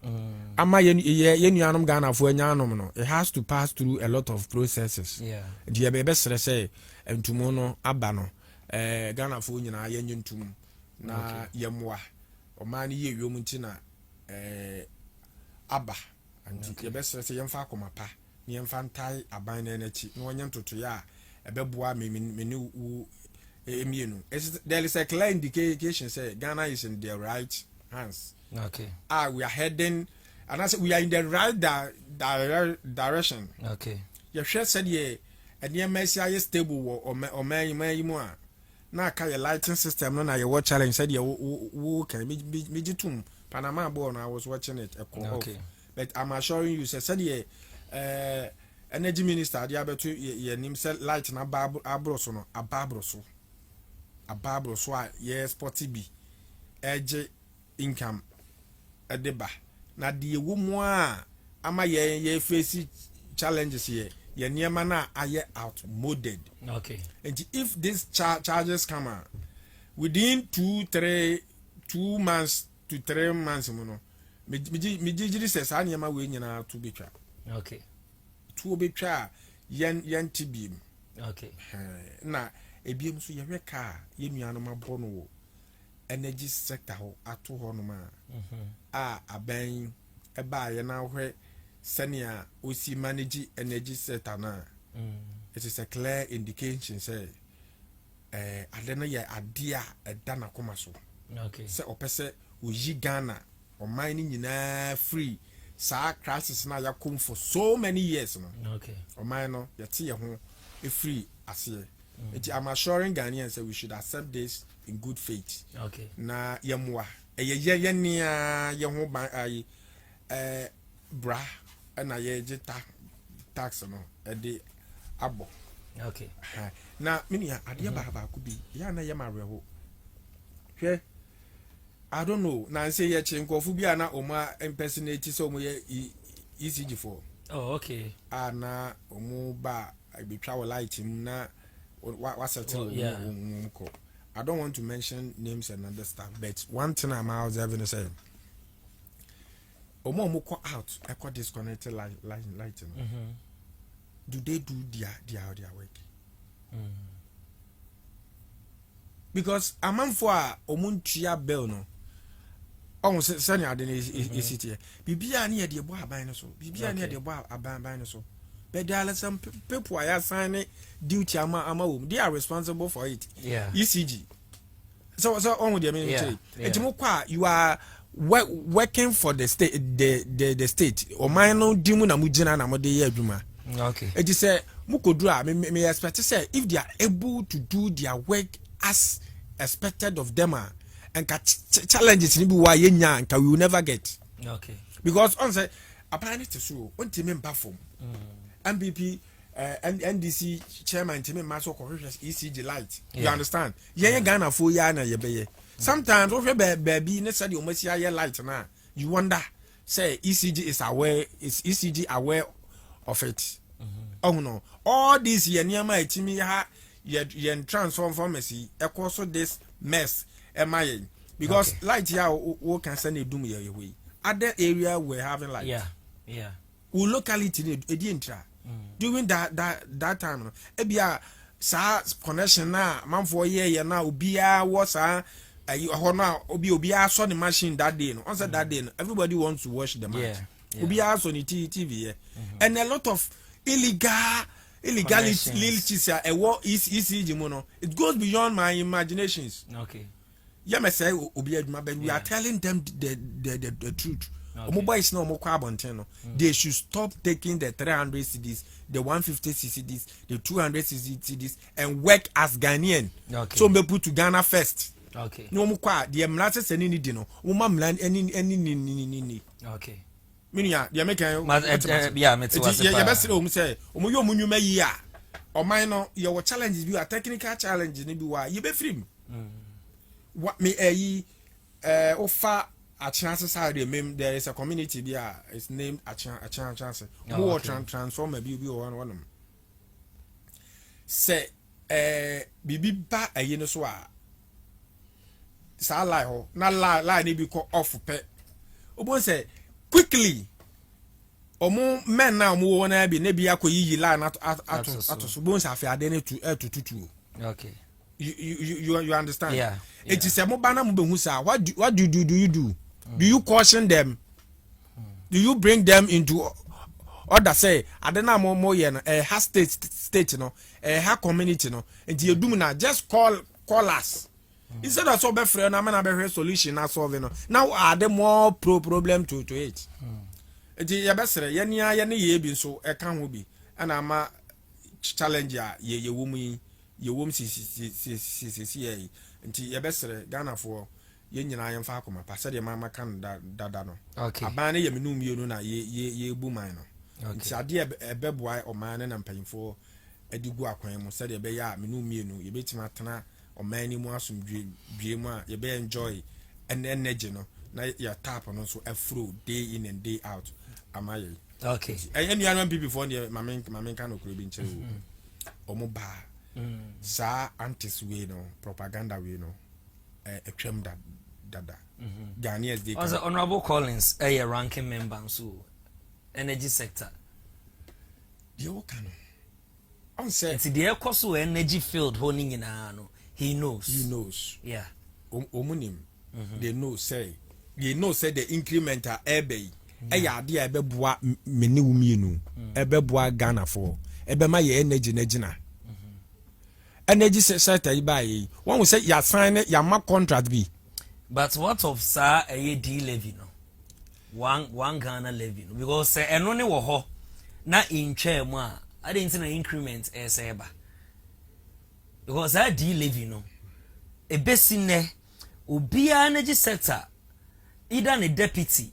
ama ye nuanom Ghana fo anyanom no it has to pass through a lot of processes. Yeah. Die be sere say ntumu no aba no Ghana fo nyina ye ntum na yemwa o man ye wiom ntina aba anti ye be sere say yemfa akoma pa ne yemfa ntai aban na nachi no onye ntoto ya ebeboa me wu emienu. There is a clear indication say Ghana is in the right hands. Okay. We are heading and I say we are in the right direction. Okay. Your share said ye and ye may say stable or may more. Na ka your lighting system no na your watch challenge said you can be Panama born I was watching it. Okay. But I'm assuring you said ye energy minister the able to ye name said light na abroso no ababroso yes sporty bi edge income edeba na de ewu ama ye face challenges here ye niema na aye outmoded. Okay. And if these charges come out within 2 months to 3 months no me jiri say sa niema we nyina to betwa. Okay. To betwa yen tibim. Okay. Na ebiem so ye hweka ye nuanom abono wo energy sector ho ato ho no ma aban eba ye na hwe senia osi manage energy sector na it is a clear indication say ade no ye ade a eda na koma so. Okay. Say opese oyi Ghana o man ni nyina free sa crisis na yakum for so many years no. Okay. Oman no yeti ye ho e free ase. I'm assuring Ghanaians that we should accept this in good faith. Okay. Na yemwa ye nia ye ho ban ai bra na ye jeta tax no e de abo. Okay. Na minia ade ba ku bi ya na ye mareho. Hwe I don't know. Na say ye chenkofu bi ana oma impersonate so mo ye ECG for. Oh, okay. Na omo ba betwa wo light na what settle. I don't want to mention names and other stuff, but one thing I'm observing is omo call out echo disconnected light do they do their work? Because a man for omuntia bell no on sani ade is it here bibia na de bo aban no so bibia na de bo aban no so but there are some people are assigning duty ama they are responsible for it. Yeah. ECG so on with the ministry you are working for the state the state o man no dimu na mugina na mo de ye adwuma. Okay. It is say mukodura me expect say if they are able to do their work as expected of them and challenges ni bi wa yenya and we will never get. Okay. Because on say apparently to so on team perform MPP NDC chairman team maso corrections ECG light. You understand? Yeah, Ghana for ya na ye be. Sometimes we baby ne say the omosia ye light na you wonder say ECG is ECG aware of it. Oh no, all these ye niama etimi ha ye transform pharmacy so this mess because light here we can send a doom your way. Other area we're having light. Yeah. We locality during that time ebia sa connection na man for year na obia was obia saw the machine that day no on said that day no, everybody wants to watch the match. Obia saw the TV and a lot of illegality ECG mono. It goes beyond my imaginations. Okay. Yeah, me say but we are telling them the truth. Okay. Is no they should stop taking the 300 CDs, the 150 CDs, the 200 CDs, and work as Ghanaian. Okay. So me put to Ghana first. Okay. No mo kwa the emlase seni ni dino. Uma mlan any. Okay. Minia, the American yeah, me too. Yeah, best say omo yo munwuma yi a. O man no your challenges be a technical challenges ni bi wa you be free. What me offer a chance side there is a community there it's named a chance more transform be one say bibi ba ayi no so a sa lie ho na lie ni bi ko off pe obo say quickly omo men na omo wona bi na bi akoyiyi lie na ato so bo say afi ade na tutu. Okay. You understand? Yeah. It is a mobana mubehusa. What do you do? Do you caution them? Do you bring them into order? Say, I don't know more ha state no, ha community no. And you do na just call us. Instead of solve friend, I'm gonna solution na solve no. Now are there more problem to it? It is your best. Yani ye bin so can will be and I'm a challenge ye woman. Your womb see until your best Ghana for yen and I am Fakuma, Passadia Mamma can dadano. Okay. A banner ye minum you know ye boomino. It's a dear a beboy or man and paying for a dugua quam, said a beya minum you know, ye bet matana or many more some dream, ye be enjoy and then negino. Now your tap on also a fruit day in and day out. Am I? Okay. And young people for my main kind of cribbing or mobile. Sa antis we no propaganda we no a trem dada Ghanaians they also Honorable Collins a ranking member so energy sector the okano on say it's the course energy field honing in no he knows yeah omunim they know say the incremental ebe ya ade ebe boa meni wumienu ebe boa Ghana for ebe ma ye energy na energy sector buy one will say you sign your contract be but what of sir a D levy no one Ghana levy because eno ne wo ho na intwa mu a I didn't na increment eba because that D levy no e besi ne obia energy sector either ne deputy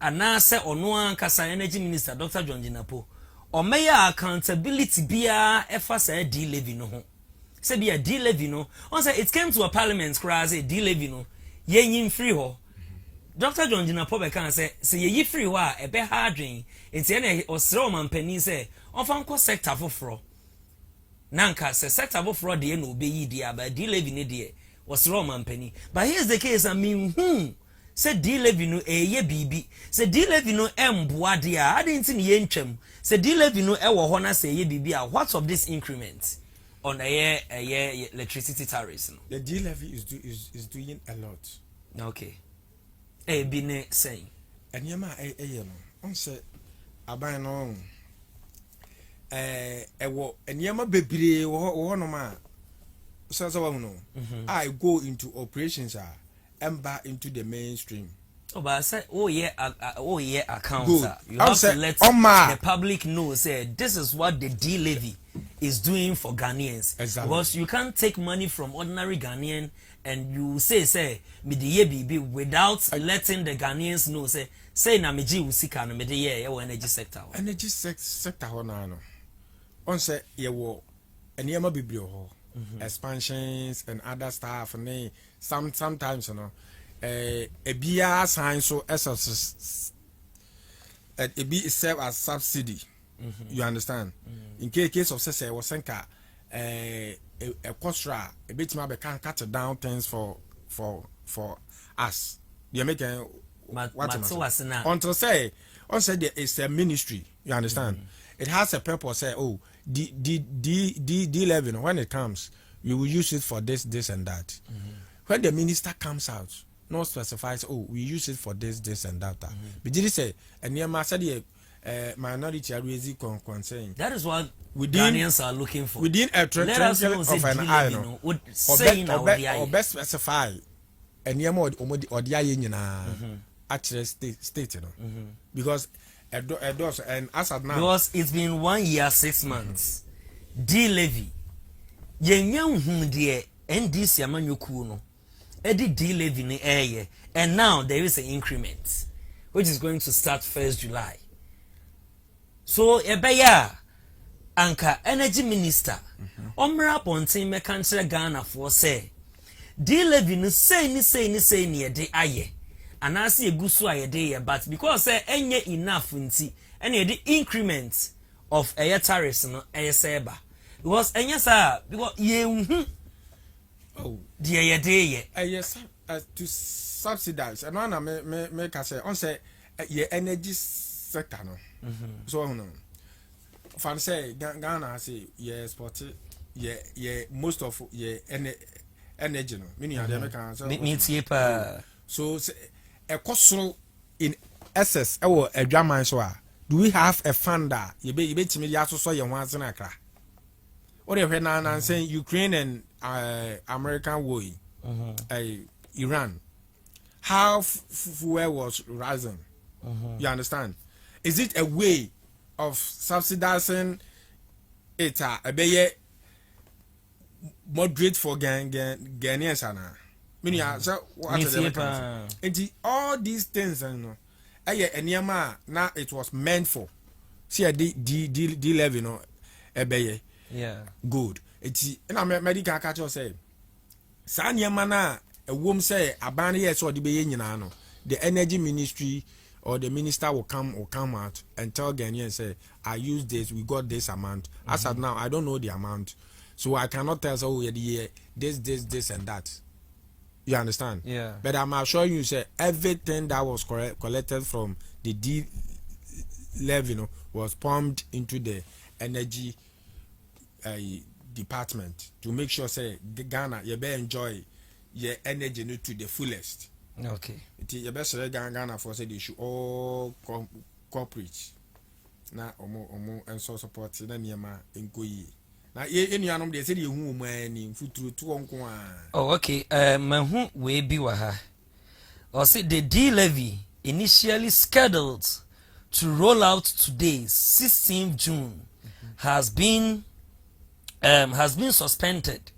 anase ono ankasa energy minister Dr. John Jinapo o meya accountability bia efa say D levy no ho say bia D levy no on say it came to a parliament crazy D levy no yen free ho Dr. John Jinapo be kan say ye free ho a ebe ha adwen enti na osre o mampani say on fan ko sector foforo nanka say sector foforo de na obeyi de aba D levy ne de osre o mampani but here's the case I mean say D levy no eye bibi say D levy no emboa de a adenti ne ye ntwam say D levy no e wo ho na say eye bibi a what of this increment on a electricity tariffs no the D levy is doing a lot. Okay be ne saying Enyama no on say aban no ewo enyama bebre wo no ma so wa no I go into operations ember into the mainstream. Oh, but I said, accounts. Good. You have to let the public know. Say this is what the D levy is doing for Ghanaians. Exactly. Because you can't take money from ordinary Ghanaian and you say me the BB without letting the Ghanaians know. Say na me ji usika na me the energy sector. Energy sector ho na no. On say ye wo enema bibrio ho. Expansions and other stuff and sometimes you know a bia sign so as a be serve as subsidy. You understand? In case of say was senka a costra a bit maybe can cut down things for us. You make what until say on said there is a ministry. You understand? It has a purpose. Say D levy when it comes, we will use it for this and that. When the minister comes out, no specifies. Oh, we use it for this and that. But did he say? And near my said minority are raising concern. That is what Ghanaians are looking for. Within a triangle of an island, or best specify. And near more or the ayena actually state, you know, because. And as of now, because it's been 1 year 6 months. D levy. Yen dear NDC amanyoku no. Edi D levy ni eye. And now there is an increment, which is going to start 1st July. So ebeya anka energy minister. Omra pontin me kantre Ghana for say. D levy no say ni de aye. And I see a good day, but because enye enough nti any the increment of a tariffs no seba because enya because ye dear day yes to subsidize and one make us say on say ye energy sector no so no fan say Ghana say ye export ye most of ye energy no meaning American so a cost in SS or a drama so do we have a fund that you bet me ya so you once in Accra or if na saying Ukraine and American war Iran how fuel was rising you understand is it a way of subsidizing it a be moderate for Ghanaians ana meaning so what all these things no enema now it was meant for see a D level no ebeye good it's na medical catch say sa enema na ewom say aban ye so de beye nyina no the energy ministry or the minister will come out and tell Ghanaians say I use this, we got this amount. As of now I don't know the amount, so I cannot tell so this and that. You understand? Yeah. But I'm assuring you, say everything that was collected from the D level was pumped into the energy department to make sure say Ghana you better enjoy your energy to the fullest. Okay. You better Ghana for say they should all cooperate. Na omo and so support na niema enkoyi. Na enuanom de say de hu omo ani futuru to onko a. Oh okay. Mahu we bi wa ha. Or say the D levy initially scheduled to roll out today, 16th June, has been suspended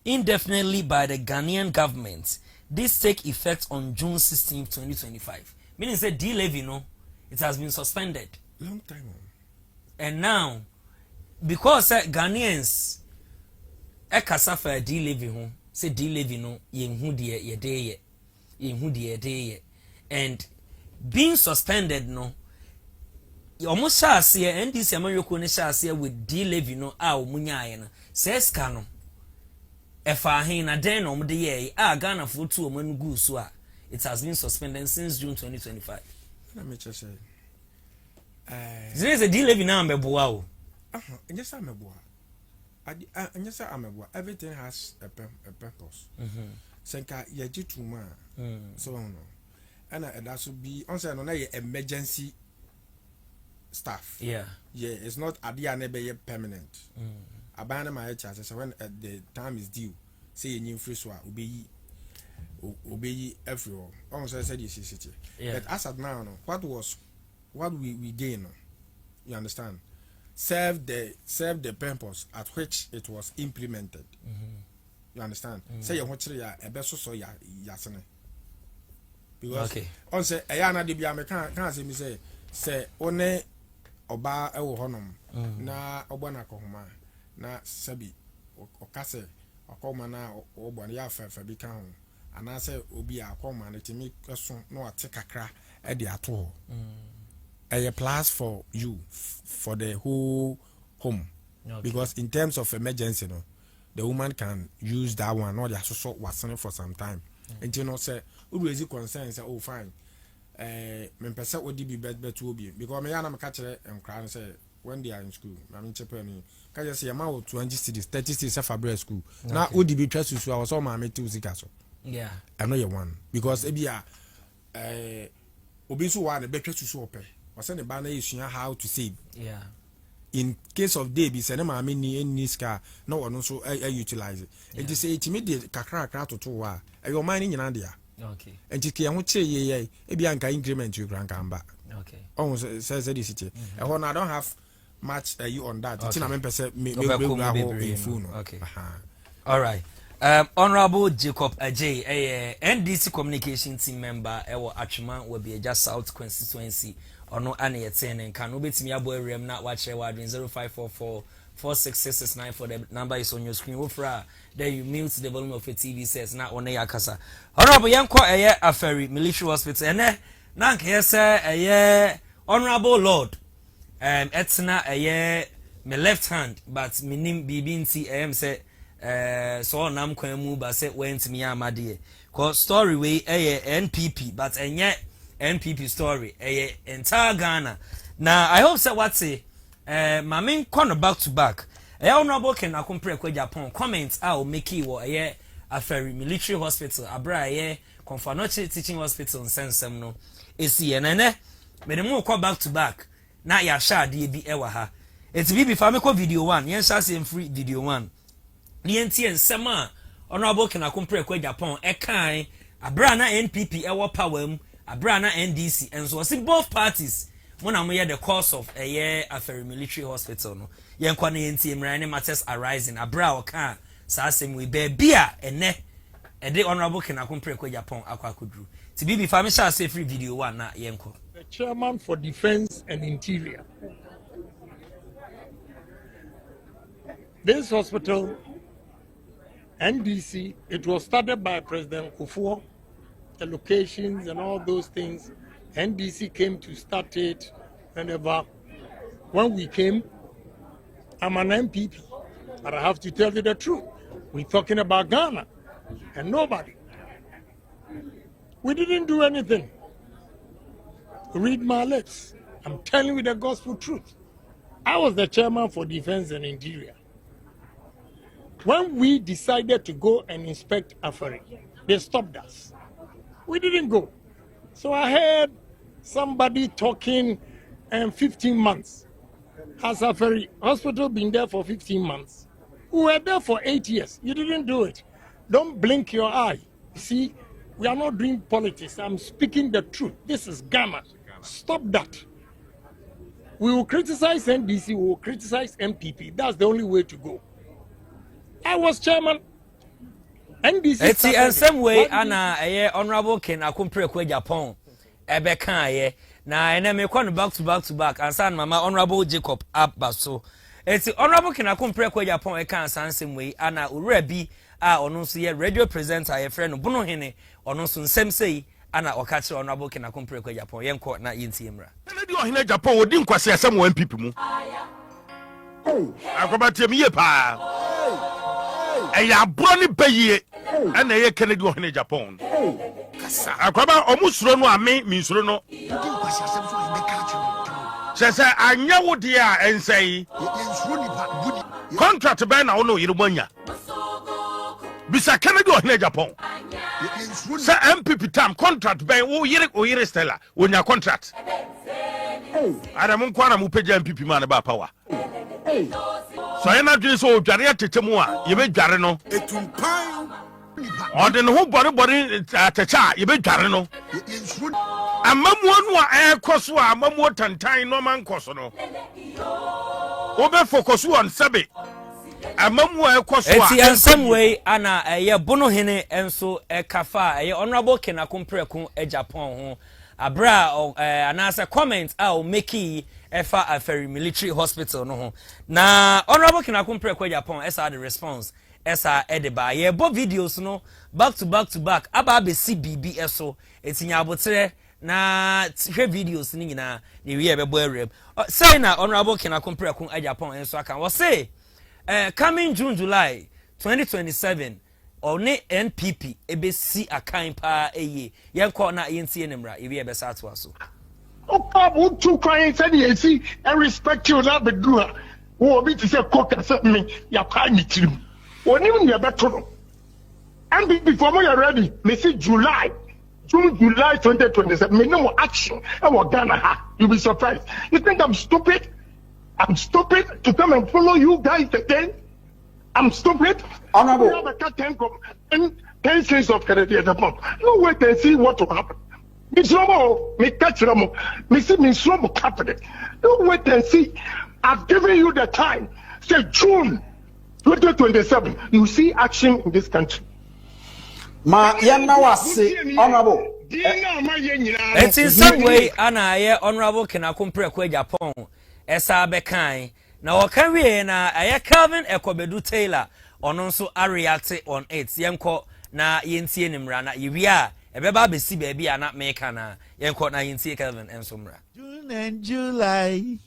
indefinitely by the Ghanaian government. This take effect on June 16, 2025. Meaning say D levy no, it has been suspended. Long time on. And now, because Ghanaians ekasa for D levy ho, say D levy no yenhu de ye and being suspended no, almost shall see NDC America ne shall see with D levy no munya no says cano. Efa hina den de ye Ghana for two gu so it has been suspended since June 2025. Let me just say. There is a deal now meboa o. Yes, I'm a boy. Yes, I'm a boy. Everything has a purpose. Senka yeji tuma. So no. And that should be also no emergency staff. Yeah. Yeah, it's not adia nebe permanent. Abana my chance so when the time is due, say you new free so obey everyone. Also said this city. But as at now, no, what we gain, no, you understand? Serve the purpose at which it was implemented. You understand? Say you want to a best so yasene. Because on say ayana de bia me can say one oba e wo honom na obona ko homa na sabi okase akoma na obona ya fa bi kan ho ana say obi akoma na timi so no ate kakra e de ato a plus for you for the whole home. Because in terms of emergency no, the woman can use that one or they so wasn't for some time. And you know say always concern say oh fine me pesa odi bi better obi because me yana me catch and cry say when they are in school I mean chepeni ka just say ma 20 cities 30 cities for school now odi bi twa susu I was all ma me tu sika so yeah I know you one because e bia obi so wa na betwa susu ope was the banner is how to save yeah in case of day be say na ma me ni ska no one so utilize it and say it immediate kakra to wa e your mind nyina dia. Okay. And you can't say ye bianca increment you grand camba. Okay. Almost says the city. I don't have much you on that. It's okay. All right. Honorable Jacob Ajay, NDC communication team member, Ewo Achuma will be just South constituency or no any attending. Can you bet me a boy rem not watch your word 0544 46669 for the number is on your screen. Wofra, then you mute the volume of your TV says not on your kasa. Honorable Yanko a ferry military hospital and nank yes a honorable lord etna a my left hand but me nim BBNT am say so nam kwan mu ba say went me amade cause story we NPP but enye NPP story entire Ghana. Now I hope say what say my main corner back to back. Honorable can compare kwa Japan comments I'll make it what a ferry military hospital abra Confanoche teaching hospital in Sensem no esi enene me dem ko back to back na ya sha de bi ewa ha eti bi fa me ko video 1 yen sha sem free video 1 ni enti ensem a honorable can compare kwa Japan kan abra na NPP ewa power mu abra na NDC enso see both parties mona mo the course of a year after military hospital no yen kwa na enti emrane matters arising abra o kan sa asem we be bia ene the honorable can compare kwa Japan akwa kudru ti bibi fa me sha say free video 1 na yenko. The chairman for defense and interior. This hospital NDC, it was started by President Kufuor, the locations and all those things. NDC came to start it whenever. When we came, I'm an MPP, but I have to tell you the truth. We're talking about Ghana and nobody. We didn't do anything. Read my lips. I'm telling you the gospel truth. I was the chairman for defense and interior. When we decided to go and inspect Afari, they stopped us. We didn't go. So I heard somebody talking 15 months. Has Afari hospital been there for 15 months? We were there for 8 years. You didn't do it. Don't blink your eye. See, We are not doing politics. I'm speaking the truth. This is Ghana. Stop that. We will criticize NDC, we will criticize MPP. That's the only way to go. I was chairman. NDC. It's in some way, Anna, Honorable Ken Akumpre Japan, Ebeka, na ene me kwano back to back, and son Mama Honorable Jacob Abbaso. It's Honorable Ken Akumpre Japan, a can same way, Anna Urebi, ono so ye radio presenter, a friend of Bono Hene, ono so same say, Anna Okachi Honorable Ken Akumpre Japan, Yenko na Yintiemra. Kennedy Ohene Japan, Odin Kwasi asem one people mu. Akobati me ye pa. Eya broni beye. And they Kennedy Ohene Japan. Akwaba omusuro no ame minsuro no. Say anya wo dia ensei. Contract be na wo no yirubonya. Bisa Kennedy Ohene Japan. Say MPP time contract be wo yire Stella. Wonya contract. Adamu nkwana mu page MPP man ba power. So I na dwe so odware atetemu a ye be dware no. Etumpan ode no ho body atecha ye be dware no. Amamu no a ekoso a amamu tantan no man koso no. Wo be focus on sebe. Amamu a ekoso a it's in some way ana ye Bono Hene enso ekafa ye Honorable Ken Akumpre Japan ho abra anasa comment o make efa aferi military hospital no ho na Honorable Ken Akumpre Japan esa the response esa edeba ye bo videos no back to back aba be CBB eso etinya abotre na hwe videos ni nyina ne wie be bo arem say na Honorable Ken Akumpre Japan enso aka wo say coming June July 2027 One NPP ebesi akan pa eye yenko na yentie nemra ebi ebesa to aso Opa won two clients said you see and respect you na be do wo obi ti say cook say me ya pa ni tirim oni mu ya beto no and before mo you ready me see June July 2027 me no more action and we Ghana ha you be surprised you think I'm stupid to come and follow you guys again. I'm stupid. Honorable. We have a 10 cents of credit at the pump. No wait and see what will happen. Miss Romo, me catch Romo, Miss Romo cabinet. No wait and see. I've given you the time. Say June 2027. You see action in this country. Ma yana wase honorable. It's in some way Anna Honorable Ken Akumpre Japan esa bekan na wakawie na Calvin Ekobedu Taylor ono nso react on it yenko na yentie nimra na yewia ebeba besi baabi ana meka na yenko na yentie Calvin enso mra June and July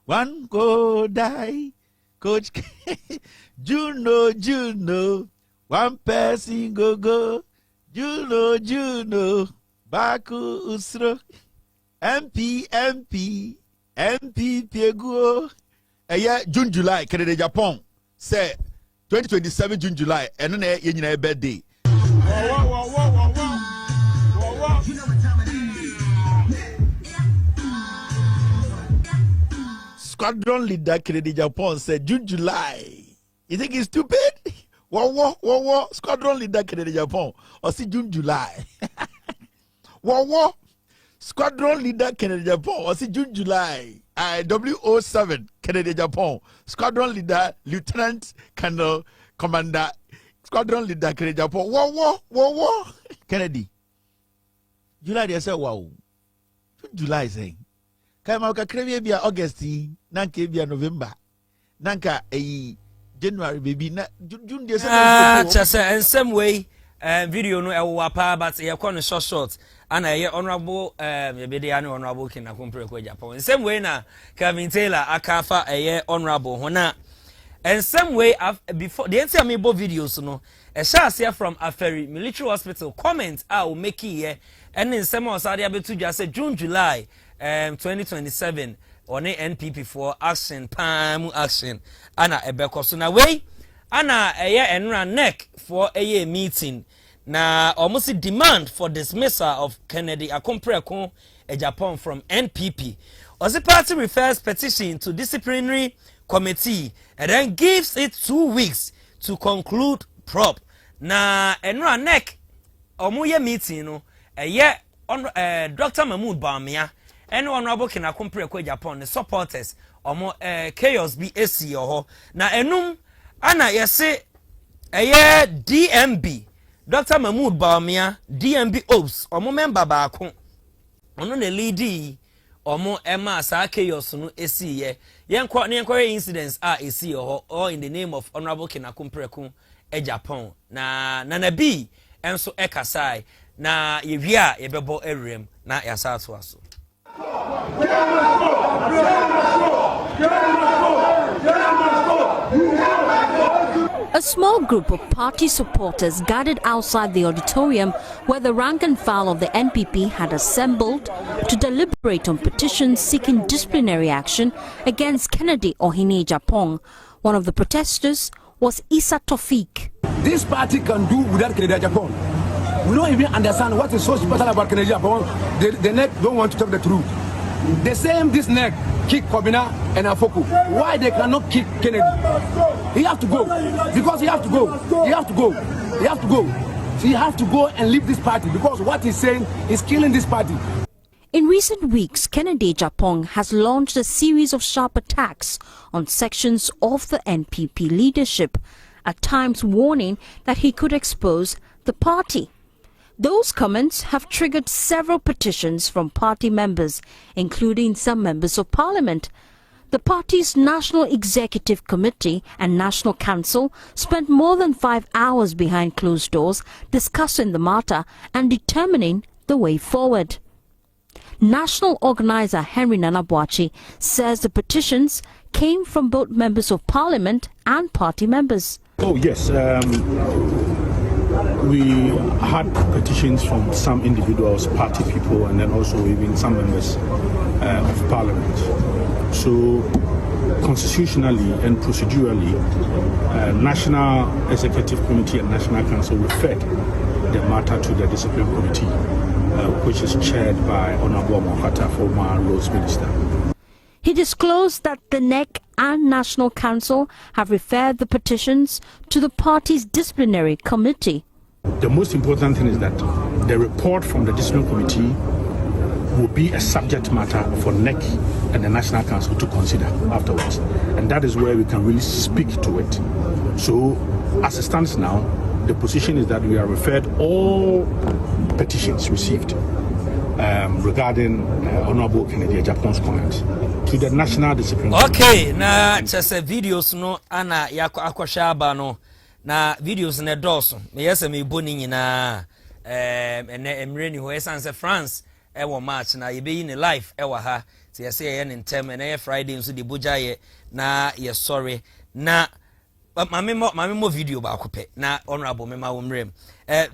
one go die coach Juno one person go Juno baku usro MP Piegu June July Kennedy Japan say 2027 June July and then ye nyina birthday Squadron leader Kennedy Japan said June July. You think he's stupid? Whoa. Squadron leader Kennedy Japan or see June July. Whoa. Squadron leader Kennedy Japan or see June July. W07 Kennedy Japan. Squadron leader Lieutenant Colonel Commander. Squadron leader Kennedy Japan. Whoa. Kennedy. July they say wow. July saying. Kama ukakrewe bia August, nanke bia November. Nanka January baby na June they say just in some way video no wapa but e kwa no short and honorable honorable Ken Akumpre Japan in same way na Calvin Taylor akafa honorable hona in some way before the entire me videos no a from Aferi military hospital comment will make here and in some osade abetu just say June July 2027 on NPP for action action ana ebeko so na way ana enra neck for meeting na almost demand for dismissal of Kennedy Akumpre Japan from NPP. The party refers petition to disciplinary committee and then gives it 2 weeks to conclude prop. Na enra neck omo ye meeting no Dr. Mahmoud Bawumia and honorable Kinako Mpreko Japan the supporters omo chaos be AC ho na enum ana yese DMB Dr. Mahmoud Bawumia DMB Ops omo member baako ono na lead omo ema sa chaos no AC yenko incidents AC ho all in the name of honorable Kinako Mpreko Japan na B enso ekasai na yewia yebebo ewrem na yasa to aso. A small group of party supporters gathered outside the auditorium where the rank and file of the NPP had assembled to deliberate on petitions seeking disciplinary action against Kennedy Ohene Japong. One of the protesters was Issa Tofik. This party can do without Kennedy Japong. We don't even understand what is so special about Kennedy Japong. The neck don't want to tell the truth. The same this neck kick Kobina and Afoku. Why they cannot kick Kennedy? He have to go. Because he have to go. He have to go. He have to go. So he have to go and leave this party because what he's saying is killing this party. In recent weeks, Kennedy Japong has launched a series of sharp attacks on sections of the NPP leadership, at times warning that he could expose the party. Those comments have triggered several petitions from party members, including some members of parliament. The party's National Executive Committee and National Council spent more than 5 hours behind closed doors discussing the matter and determining the way forward. National organizer Henry Nanabuachi says the petitions came from both members of parliament and party members. Oh yes, we had petitions from some individuals, party people, and then also even some members of parliament. So constitutionally and procedurally, National Executive Committee and National Council referred the matter to the Discipline Committee, which is chaired by Honorable Mohata, former Roads Minister. He disclosed that the NEC and National Council have referred the petitions to the party's disciplinary committee. The most important thing is that the report from the Discipline Committee will be a subject matter for NEC and the National Council to consider afterwards. And that is where we can really speak to it. So, as it stands now, the position is that we have referred all petitions received regarding Honorable Kennedy Japan's comments to the National Discipline Committee. Okay, na chese videos no ana akwashaba no na videos na doso me yesa me boni nyina ene emreni ho esanse France ewo match na yebeyi ne live ewa ha ti yese ye ne ntem na Friday nso de bojaye na ye sorry na mame mo video ba akope na honorable mema wo mrem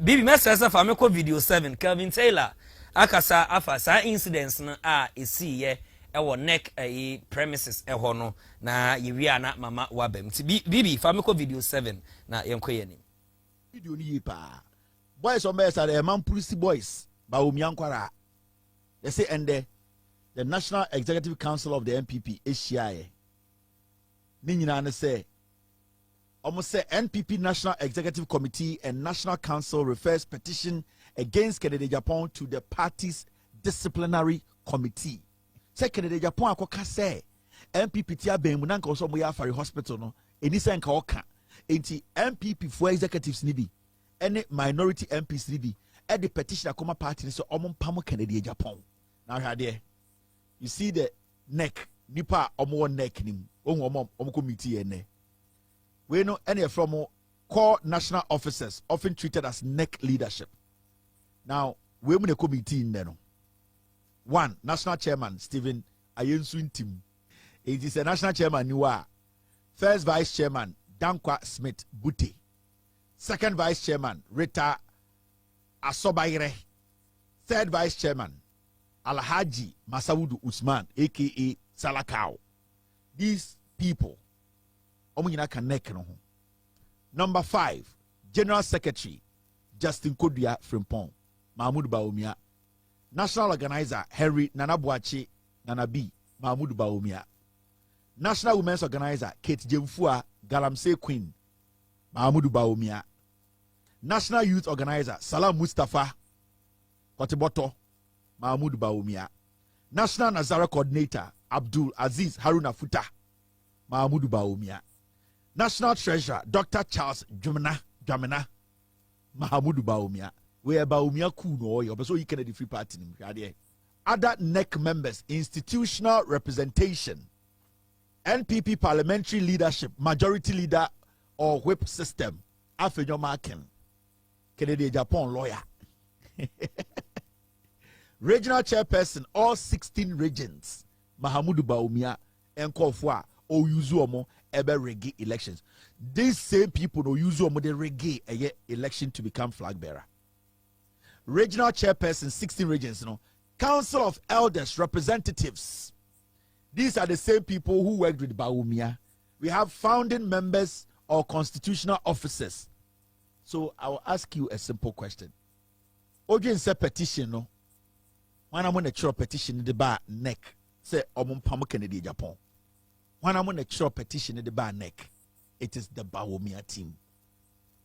bibi message fa me ko video 7 Calvin Taylor akasa afa sa incidents no esi ye ewo neck premises eho no na yewia na mama wabem ti bibi fa me ko video 7 na yenko ye ni video ni yipa boys on best are man police boys ba omiankwara they say ende the National Executive Council of the NPP ACI ni nyina ne say almost say NPP National Executive Committee and National Council refers petition against Kennedy Japan to the party's disciplinary committee. Say Kennedy Japan akoka say NPP tia ben mu nanka so mo ya afare hospital no eni say nka oka enti NPP for executives ni bi ene minority MPs ni bi e the petition akoma party ni so omo mpam Kennedy Japan. Now here you see the neck nipa omo neck nim omo committee ene we know any from core national officers often treated as neck leadership. Now, we have a committee in there. One, national chairman, Stephen Ayensun Tim. It is a national chairman, Niwa. First vice chairman, Dankwa Smith Bute. Second vice chairman, Rita Asobaire. Third vice chairman, Alhaji Masaudu Usman, aka Salakau. These people, Number 5, General Secretary, Justin Kodia Frimpong, Mahmoud Bawumia. National Organizer, Henry Nanabuachi Nanabi, Mahmoud Bawumia. National Women's Organizer, Kate Jemfua Galamsey Queen, Mahmoud Bawumia. National Youth Organizer Salam Mustafa Koteboto Mahmoud Baumia. National Nazara Coordinator Abdul Aziz Haruna Futa Mahmoud Baumia. National Treasurer Dr. Charles Jamina Mahmoud Baumia. Where Baumia Kuno, so you can the free party. Other NEC members, institutional representation, NPP parliamentary leadership, majority leader or whip system. Afenyo Marken, Kennedy Japan lawyer. Regional chairperson, all 16 regions, Mahamudu Baumia, and Kofwa, or Yuzuomo, ebe reggae elections. These same people no Yuzuomo the reggae a election to become flag bearer. Regional chairperson, 16 regions, Council of Elders, representatives. These are the same people who worked with Baumia. We have founding members or constitutional officers. So I will ask you a simple question. Ojen say petition no. When I'm on a petition in the bar neck, say Omumpamu Kennedy Japan. When I'm on a petition in the bar neck, it is the Baumia team.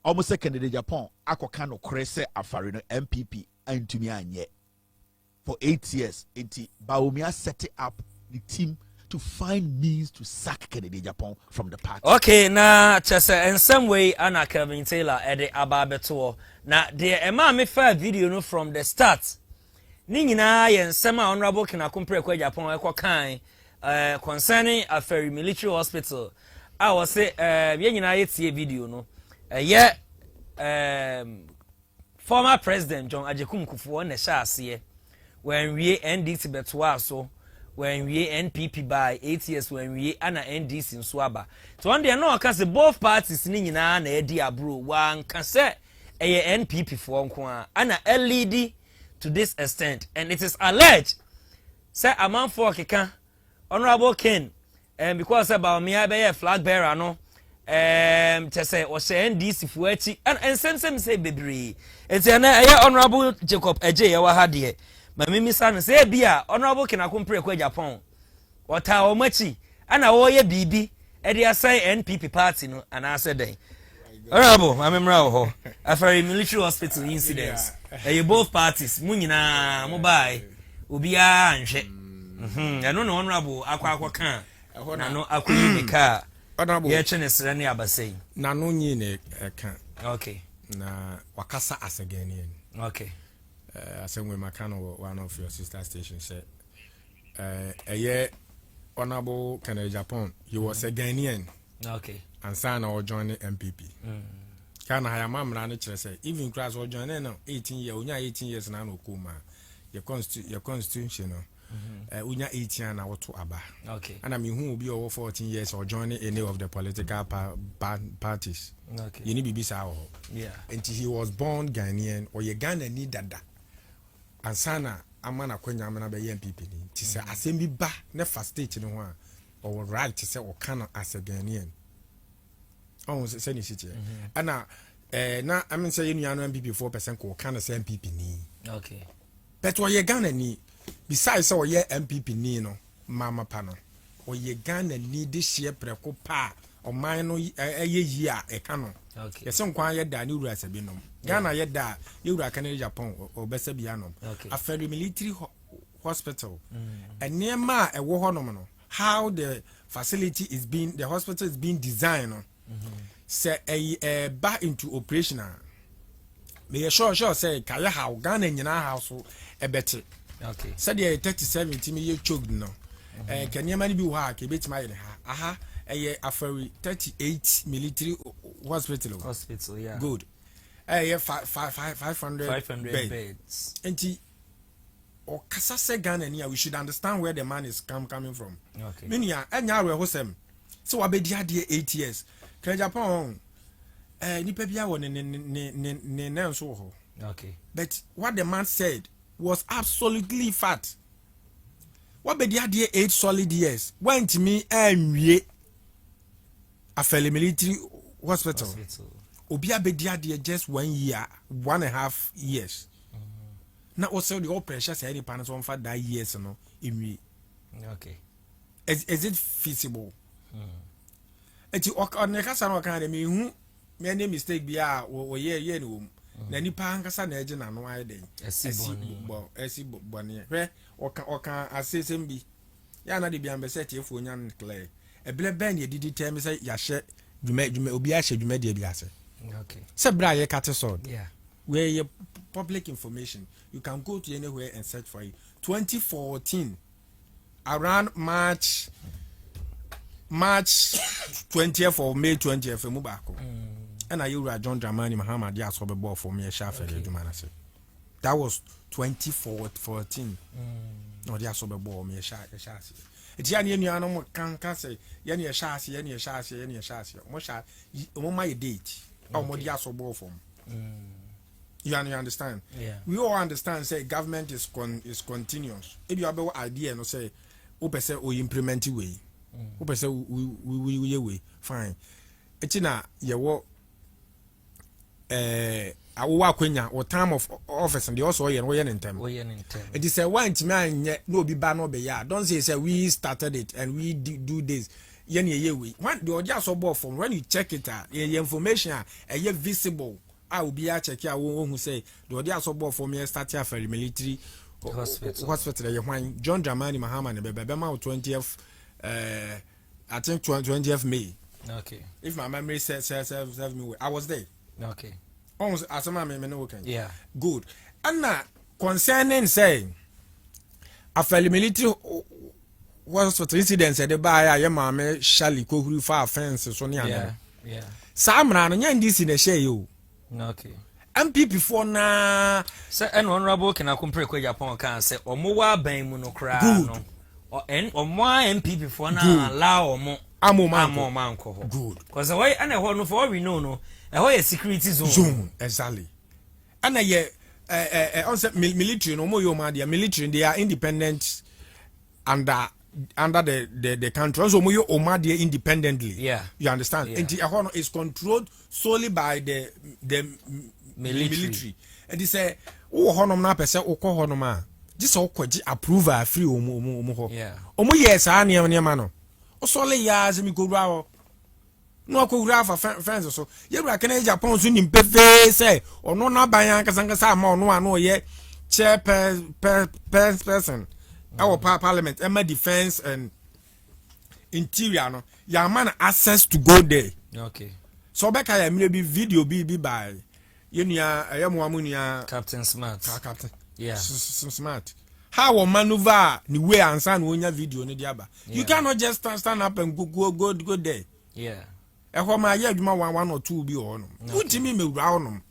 Almost say Kennedy Japan, Akokano Krese Afarino MPP and to me anye. For 8 years, Baumia set up the team to find means to sack Kennedy Japan from the party. Okay, now just in some way, Anna Kevin Taylor at the Ababeto. Now, the Emma fair video no from the start. Ningina and Sema Honorable can compare Japan kind concerning a ferry military hospital. I was say, Yenina video no. Former President John Ajekum Kufuor ne shasi when we NDC betwa so. When we NPP by 8 years when we ana NDC in Swaba. So one day no can say both parties ni nyina na edi abro one can say a NPP for nko ana LED to this extent, and it is alleged say a man for keka Honorable Ken because about me I be a flag bearer no to say o say NDC for echi and same say bebre it's an Honorable Jacob Eje ya wa ha de Mami san say bia Honorable Ken akompre kwa Japan wata o machi ana wo ye bibi e dey assign NPP party no ana say den Honorable amemra ho after military hospital incidents you both parties mu nyina mo bai obi a anhwe eno no Honorable akwa kan na no akoyi ne ka Honorable ye chene sere ne abasai na no nyi ne kan okay na wakasa asagani okay asem we makano one of your sister stations said Honorable Kennedy Japan he was a Ghanaian okay and sana or join the MPP kana haya mamra ne kire say even class or join no 18 years unya 18 years na no kuma your constitution no unya 18 na woto aba okay and I mean who will be over 14 years or join any of the political parties okay you need bibisa yeah and he was born Ghanaian or ye Ghana need dada and sana amana kwenya amana be MPP ni ti say assembly ba ne first state no ho or right to say or can as a Ghanaian oh say ni city ana na I mean say you know MPP 4% ko can say MPP ni okay but or ye Ghana ni besides say or ye MPP ni no mama pa no or ye Ghana ni this year preko pa o man no ye a e ka no okay yes nkwan ye da ni ura sabi no Ghana ye da ye ura Kennedy Japan o besa bia no after the military hospital and near ma e wo honom no how the facility is being the hospital is being designed no say a back into operational me sure say kaya how Ghana nyina house e beti okay said the 37 team ye choked no can you bi wa ke betima ye ha aha after 38 military hospital yeah good 500 beds enti o kasa se Ghana ni we should understand where the man is coming from okay minia enya we hosem so wa be dia 8 years Kennedy Japan nipa bia wo ne so ho okay but what the man said was absolutely fact what be dia 8 solid years went me anwie after military hospital obi abedia de just 1 year 1.5 years na also the operation say any panels on for that years no inwi okay is it feasible eti on the kasa no kan de me hu many mistake be or ye no na nipa ankasa na eje na no aye den esi boni hwe oka asesem bi ya na de bi ambese tie fu onya clear ebele ben ye didi tell me say ya hye dwuma obi a hye dwuma de bi ase okay se bra ye cut sword yeah where your public information you can go to anywhere and search for it 2014 around March 20th or May 20th mu ba ko and I you John Dramani Mahama dia so be ball for me shafe de dwuma na se that was 2014 no dia so be ball me shafe eti ya ne nua no mo kan say ye ne shaase mo sha mo my date o mo dia so ball for you understand yeah we all understand say government is continuous if you have an idea no say o pese o implement way o pese we way fine eti na ye wo awo akwenya o time of office and they also ye no ye ntem it is a one time anye no obi ba no be ya don't say we started it and we do this ye ne ye we when the odia so ball from when you check it the information ye visible will be a check ya who say the odia so ball from me start here for military hospital ye when John Dramani Mahama ne be ma 20th I think 20th May okay if my memory serves me I was there okay almost as a man me no can yeah good and now concerning say after military hospital incident said by ya mama Shali ko huru fa fence so ne yeah samra no nya ndisi na share you okay MPP for na say an honorable can compare ko Japan kan say omo wa ban mu no kra no omo MPP for na allow omo man ko good cause why and ho no for we know no e security zone exactly and on say military no mo yo ma dia military they are independent under the country so mo yo o ma dia independently yeah you understand and the no is controlled solely by the military and they say o honom na pese o ko honom a just o kwaji approval free o mo ho o mo yes a ne ma no o solely ya ze mi go ra no akogura fa fence so yewura kana Japan so nim pefe say ono na ban kasankasa ma ono ano ye chair person our parliament Emma defense and interior no ya man access to go there okay so beka ya mire bi video bi by yenua ayemo amunia Captain Smart captain yeah smart how we maneuver ni way ansa na onya video ni dia ba you cannot just stand up and go there yeah ma ye adwuma one or two bi ono utimi mewura ono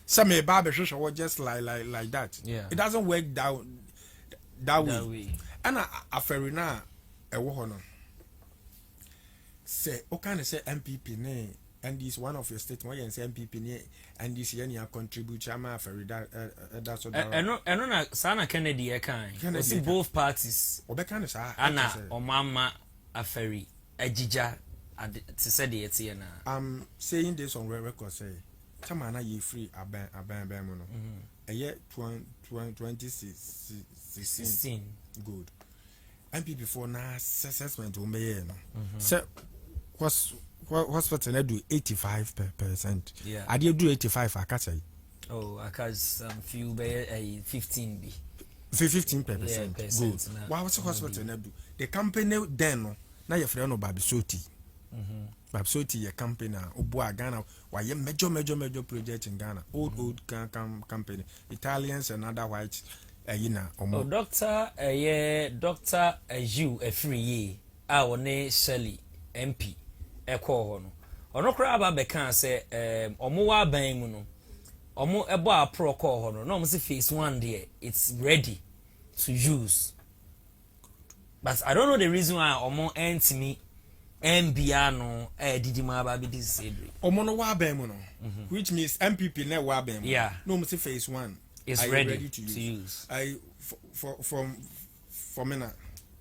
say me ba be hwehwe just like that it doesn't work that way and aferi na ewo ho no say o can say MPP ne and this one of your statement when say MPP ne and this year you contribute ama aferi that so eno na sana Kennedy e kan see both parties obeka ne sa ana omama aferi agija to say the eti na I'm saying this on record say tamana ye free aban mo no eye 2016 good MPP for na assessment o meye no say hospital na do 85%. Yeah. I do 85 akasa. Oh, akas few by 15 b. 15%. Yeah, good. Why was hospital na do? The company then no na your friend no Babisoti. Babisoti your company na obo Ghana why ye major project in Ghana. Old company. Italians and other whites Oh, Doctor Ayu free ye. One Shelley MP Eko no. Ono kra aba be kan say omo wa ban mu no. Omo ebo a pro call ho no. No say phase 1 there it's ready to use. But I don't know the reason why omo entimi MBA no didi ma ba be this said. Omo no wa ban mu no. Which means MPP na wa ban mu. Yeah. No say phase 1 is ready to use. I for me na.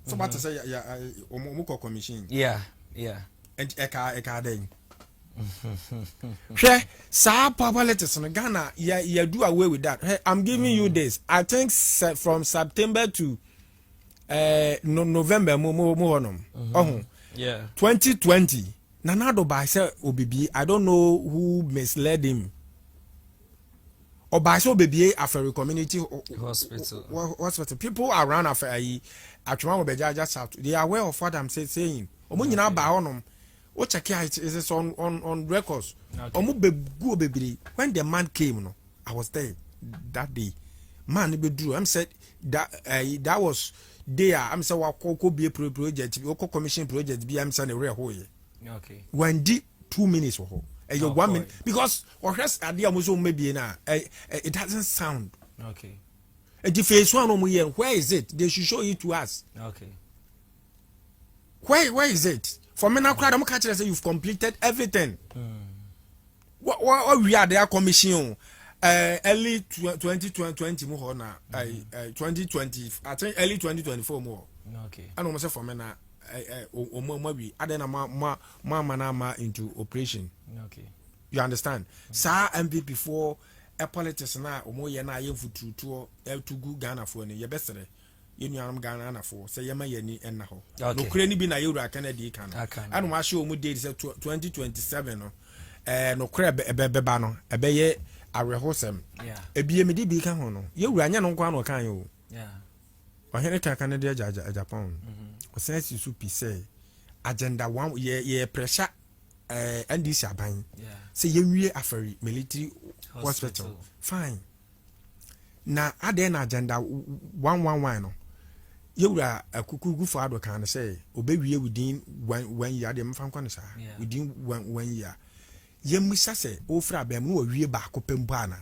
So what to say omo commission. Yeah. And eka den. Hey, sa politics in Ghana, you do away with that. Hey, I'm giving you this. I think from September to November, yeah. 2020, Nanado by say obibi, I don't know who misled him. Or by so baby Afri community hospital. People around Afri Achuma Bejaja South. They are aware of what I'm saying. Omunyina ba honum. What check it is on records. Omu be baby. When the man came, no, I was there that day. Man be drew. I'm said that was there. I'm say wa ko be project, ko commission project be I'm saying a real whole. Okay. When did 2 minutes for her? Your 1 minute because or rest idea was maybe na it doesn't sound okay. The phase one where is it? They should show it to us. Okay. Where is it? For me now, I'm catching say you've completed everything. What we are there commission early 2020 more na 2020 I think early 2024 more. Okay. I don't say for me now. We adena ma into operation. Okay. You understand? Sa MVP for a politics na omo ye na ye futu to to Ghana for ni ye besere. Ye nuanum Ghana for say ye ma ye ni enna ho. No kure ni bi na ye wura Kennedy kan. Anu ma show omo date say 2027 no. No kure beba no ebe ye arehosem. Yeah. Ebie me di bi kan ho no. Ye wura nya no kwa no kan yo. Yeah. Ohene ka Canada Japan. Sense you say agenda one ye pressure NDC aban say ye wie afari military hospital fine na ade na agenda 111 no ye wura akukugu for ado kan say obewie within 1 year dem fan kwan sa within 1 year ye musa say ofra ba mu wie ba akopembu ana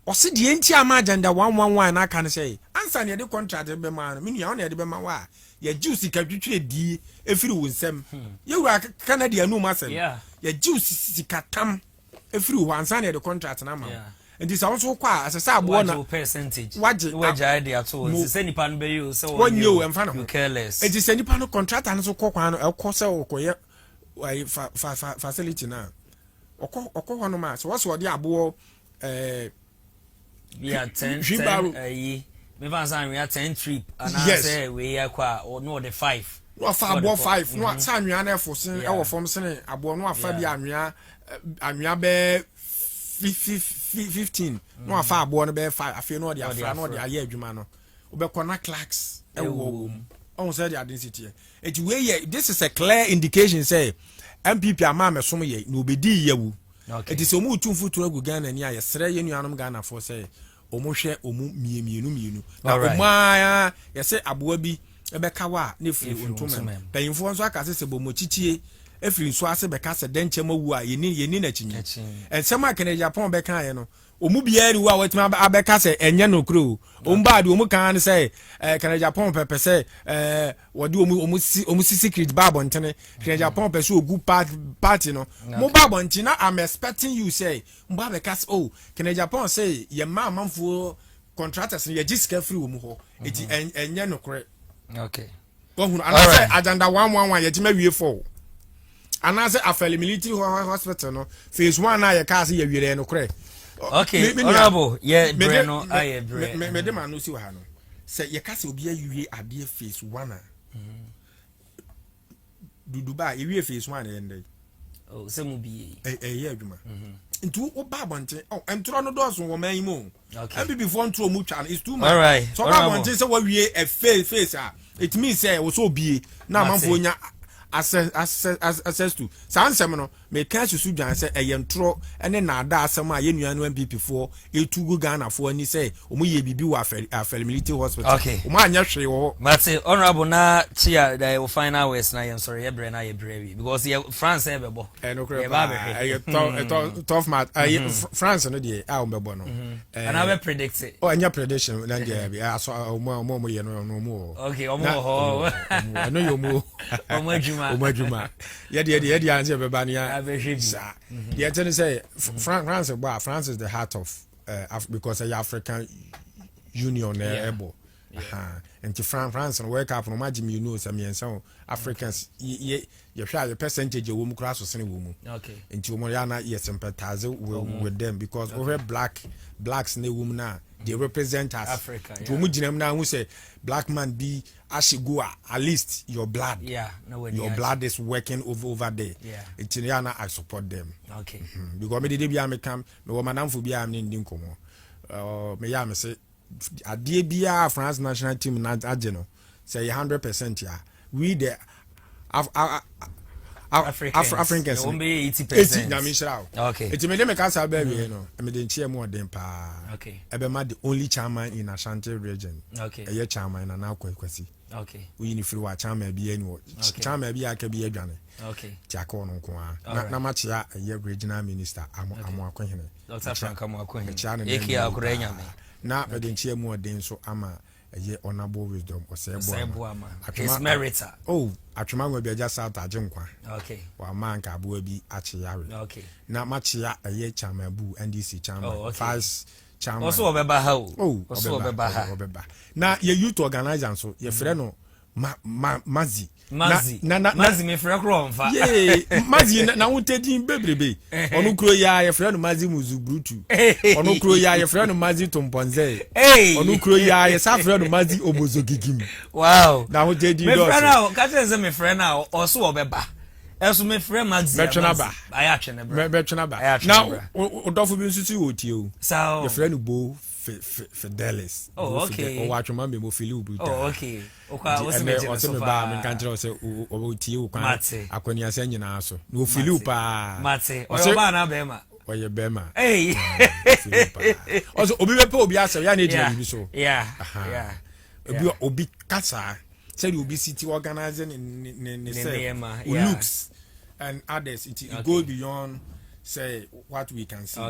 Osi di enti ama agenda 111 na kan say ansa ne de contract be ma no me nua na de be ma wa ye juice ka twetwe di efiri wo nsem ye wura Canada anu ma sem ye juice sikatam efiri wo ansa ne de contract na ma enti sa wo kwa asesa abo na percentage waje de ato se nipa no be you se wonyo emfa no careless enti se nipa no contract an so kwa no ekọ se okoye facility na okọ hono ma so wo de abo yeah 10 me van san we are 10 trip and I say we are kwa or no the 5 no afa abo 5 no san nua na efo e wo form sen abo no afa bi anua be 15 no afa abo no be 5 afi no de afra no de aye adwuma no obekona clerks e wo on say the density it we this is a clear indication say MPP ama mesom ye no obedi yewu it is omu tumfu to agu Ghana ni ayesere ye nuanom Ghana for say omo hwe omu mienu na omaya yese aboa bi ebeka wa na efiri ontoma payinfo nso aka se bomo chichie efiri nso ase beka se denche mawu a yeni na chinye ensema kene Japan beka ye no omu bia ni wa watima abeka se enye no kro omba de omu kan se kene Japan pepe se wodi omu secret babo ntene kene Japan pe so ogu party no mo babo ntina I'm expecting you say mba beka se oh kene Japan say ye manfo contractors ye jiska free omu ho eti enye no kre okay ohun anase agenda 111 ye tima wie for anase afeli military hospital no phase 1 na ye ka se ye wiere no kre. Okay, honorable, yeah, Breno, I agree. Madam, I know see what I know. Say, your castle be a dear phase 1. Do Dubai, you phase 1 and oh, some will be a year. Into Babante, oh, and Toronto does one man more. Okay, and before to much and it's too much. All right, so I say what we a face. It means say, was so be now, Mamfonia. Access to sound seminal may catch you sujan say a yentro and then nada sama ye nuanu MPP for a to go Ghana for any say omuye bibi wa afel military hospital okay umanya hwe wo but honorable na chia that will find out west na yen sorry ebre na ye brevi because ye France e bebo tough match France no dey a bebo no and I predict it oh anya prediction na dey be so omo ye no mo okay omo ho I know you mo Omajuma. Yedi answer bebania. The attorney say France is the heart of because the African Union able. nti France no World Cup no imagine you know some yenso Africans ye hwa your percentage wo mu kura so sene wo mu nti wo ya na ye sympathize with them because over blacks ne wo mu na they represent us Africa. nti wo mu ginam na hu say black man be ashigua at least your blood your blood is working over there nti ya na I support them because me dey bia me come me wo manamfo bia me ndi nkomo me ya me say adie bia France national team na ageno say 100% ya we the Africans will be 80%. na me shira Okay. It me dey me kasa ba we no me dey nchie mo den pa ebe ma the only chairman in Ashanti region eye chairman na akwasi we ni free wa chairman bi eni wo chairman bi aka bi adwane tiako no nko a na ma chia eye regional minister amo akwahene Dr. Frank amo akwahene eki akura nyame na me dey nchie mo den so ama eye honorable wisdom osebo ama his meriter atwema ngwa bi aja south agenkwa wa manka abo bi achi yare na machia eye chamabu NDC chama vice chama also obeba ha also obeba ha na ye youth organizer so ye frɛ no mazi me frɛ kro mfa mazi na wotedin bebrebe onu kro ya ye frɛ no mazi muzubrutu onu kro ya ye frɛ no mazi tomponze onu kro ya ye sa frɛ no mazi obozogigim wow na wotedin do me frɛ na ka tell me frɛ na also obeba eso me frɛ mazi aya twene bra betwena ba na odofo bi nsusu wotie o ye frɛ no bo Fidelis. Okay. O watchman me mo fili ubuta. Okay. What's the so ba me kan tell say o tie o kwan akwani ase nyina so. No fili upa. Mate. O ba na be ma. O ye be ma. Hey. Also obi be pe obi ase ya na edi bi so. Yeah. Obi kasa say obi city organizing in say looks and others it go beyond say what we can see.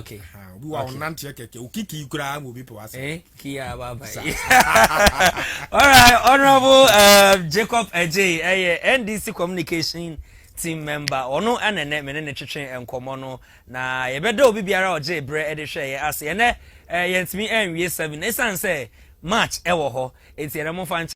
We were on Nantia Keke, Ukiki Gram will be for us. Kia Baba. All right, Honorable Jacob J, NDC Communication Team member, or no, and a name and chicken and Komono. Na Yebedo Bibiara or J Bre Edisha, as Yene, Yens me and we 7. Esan say, March, Ewoho, it's a fan.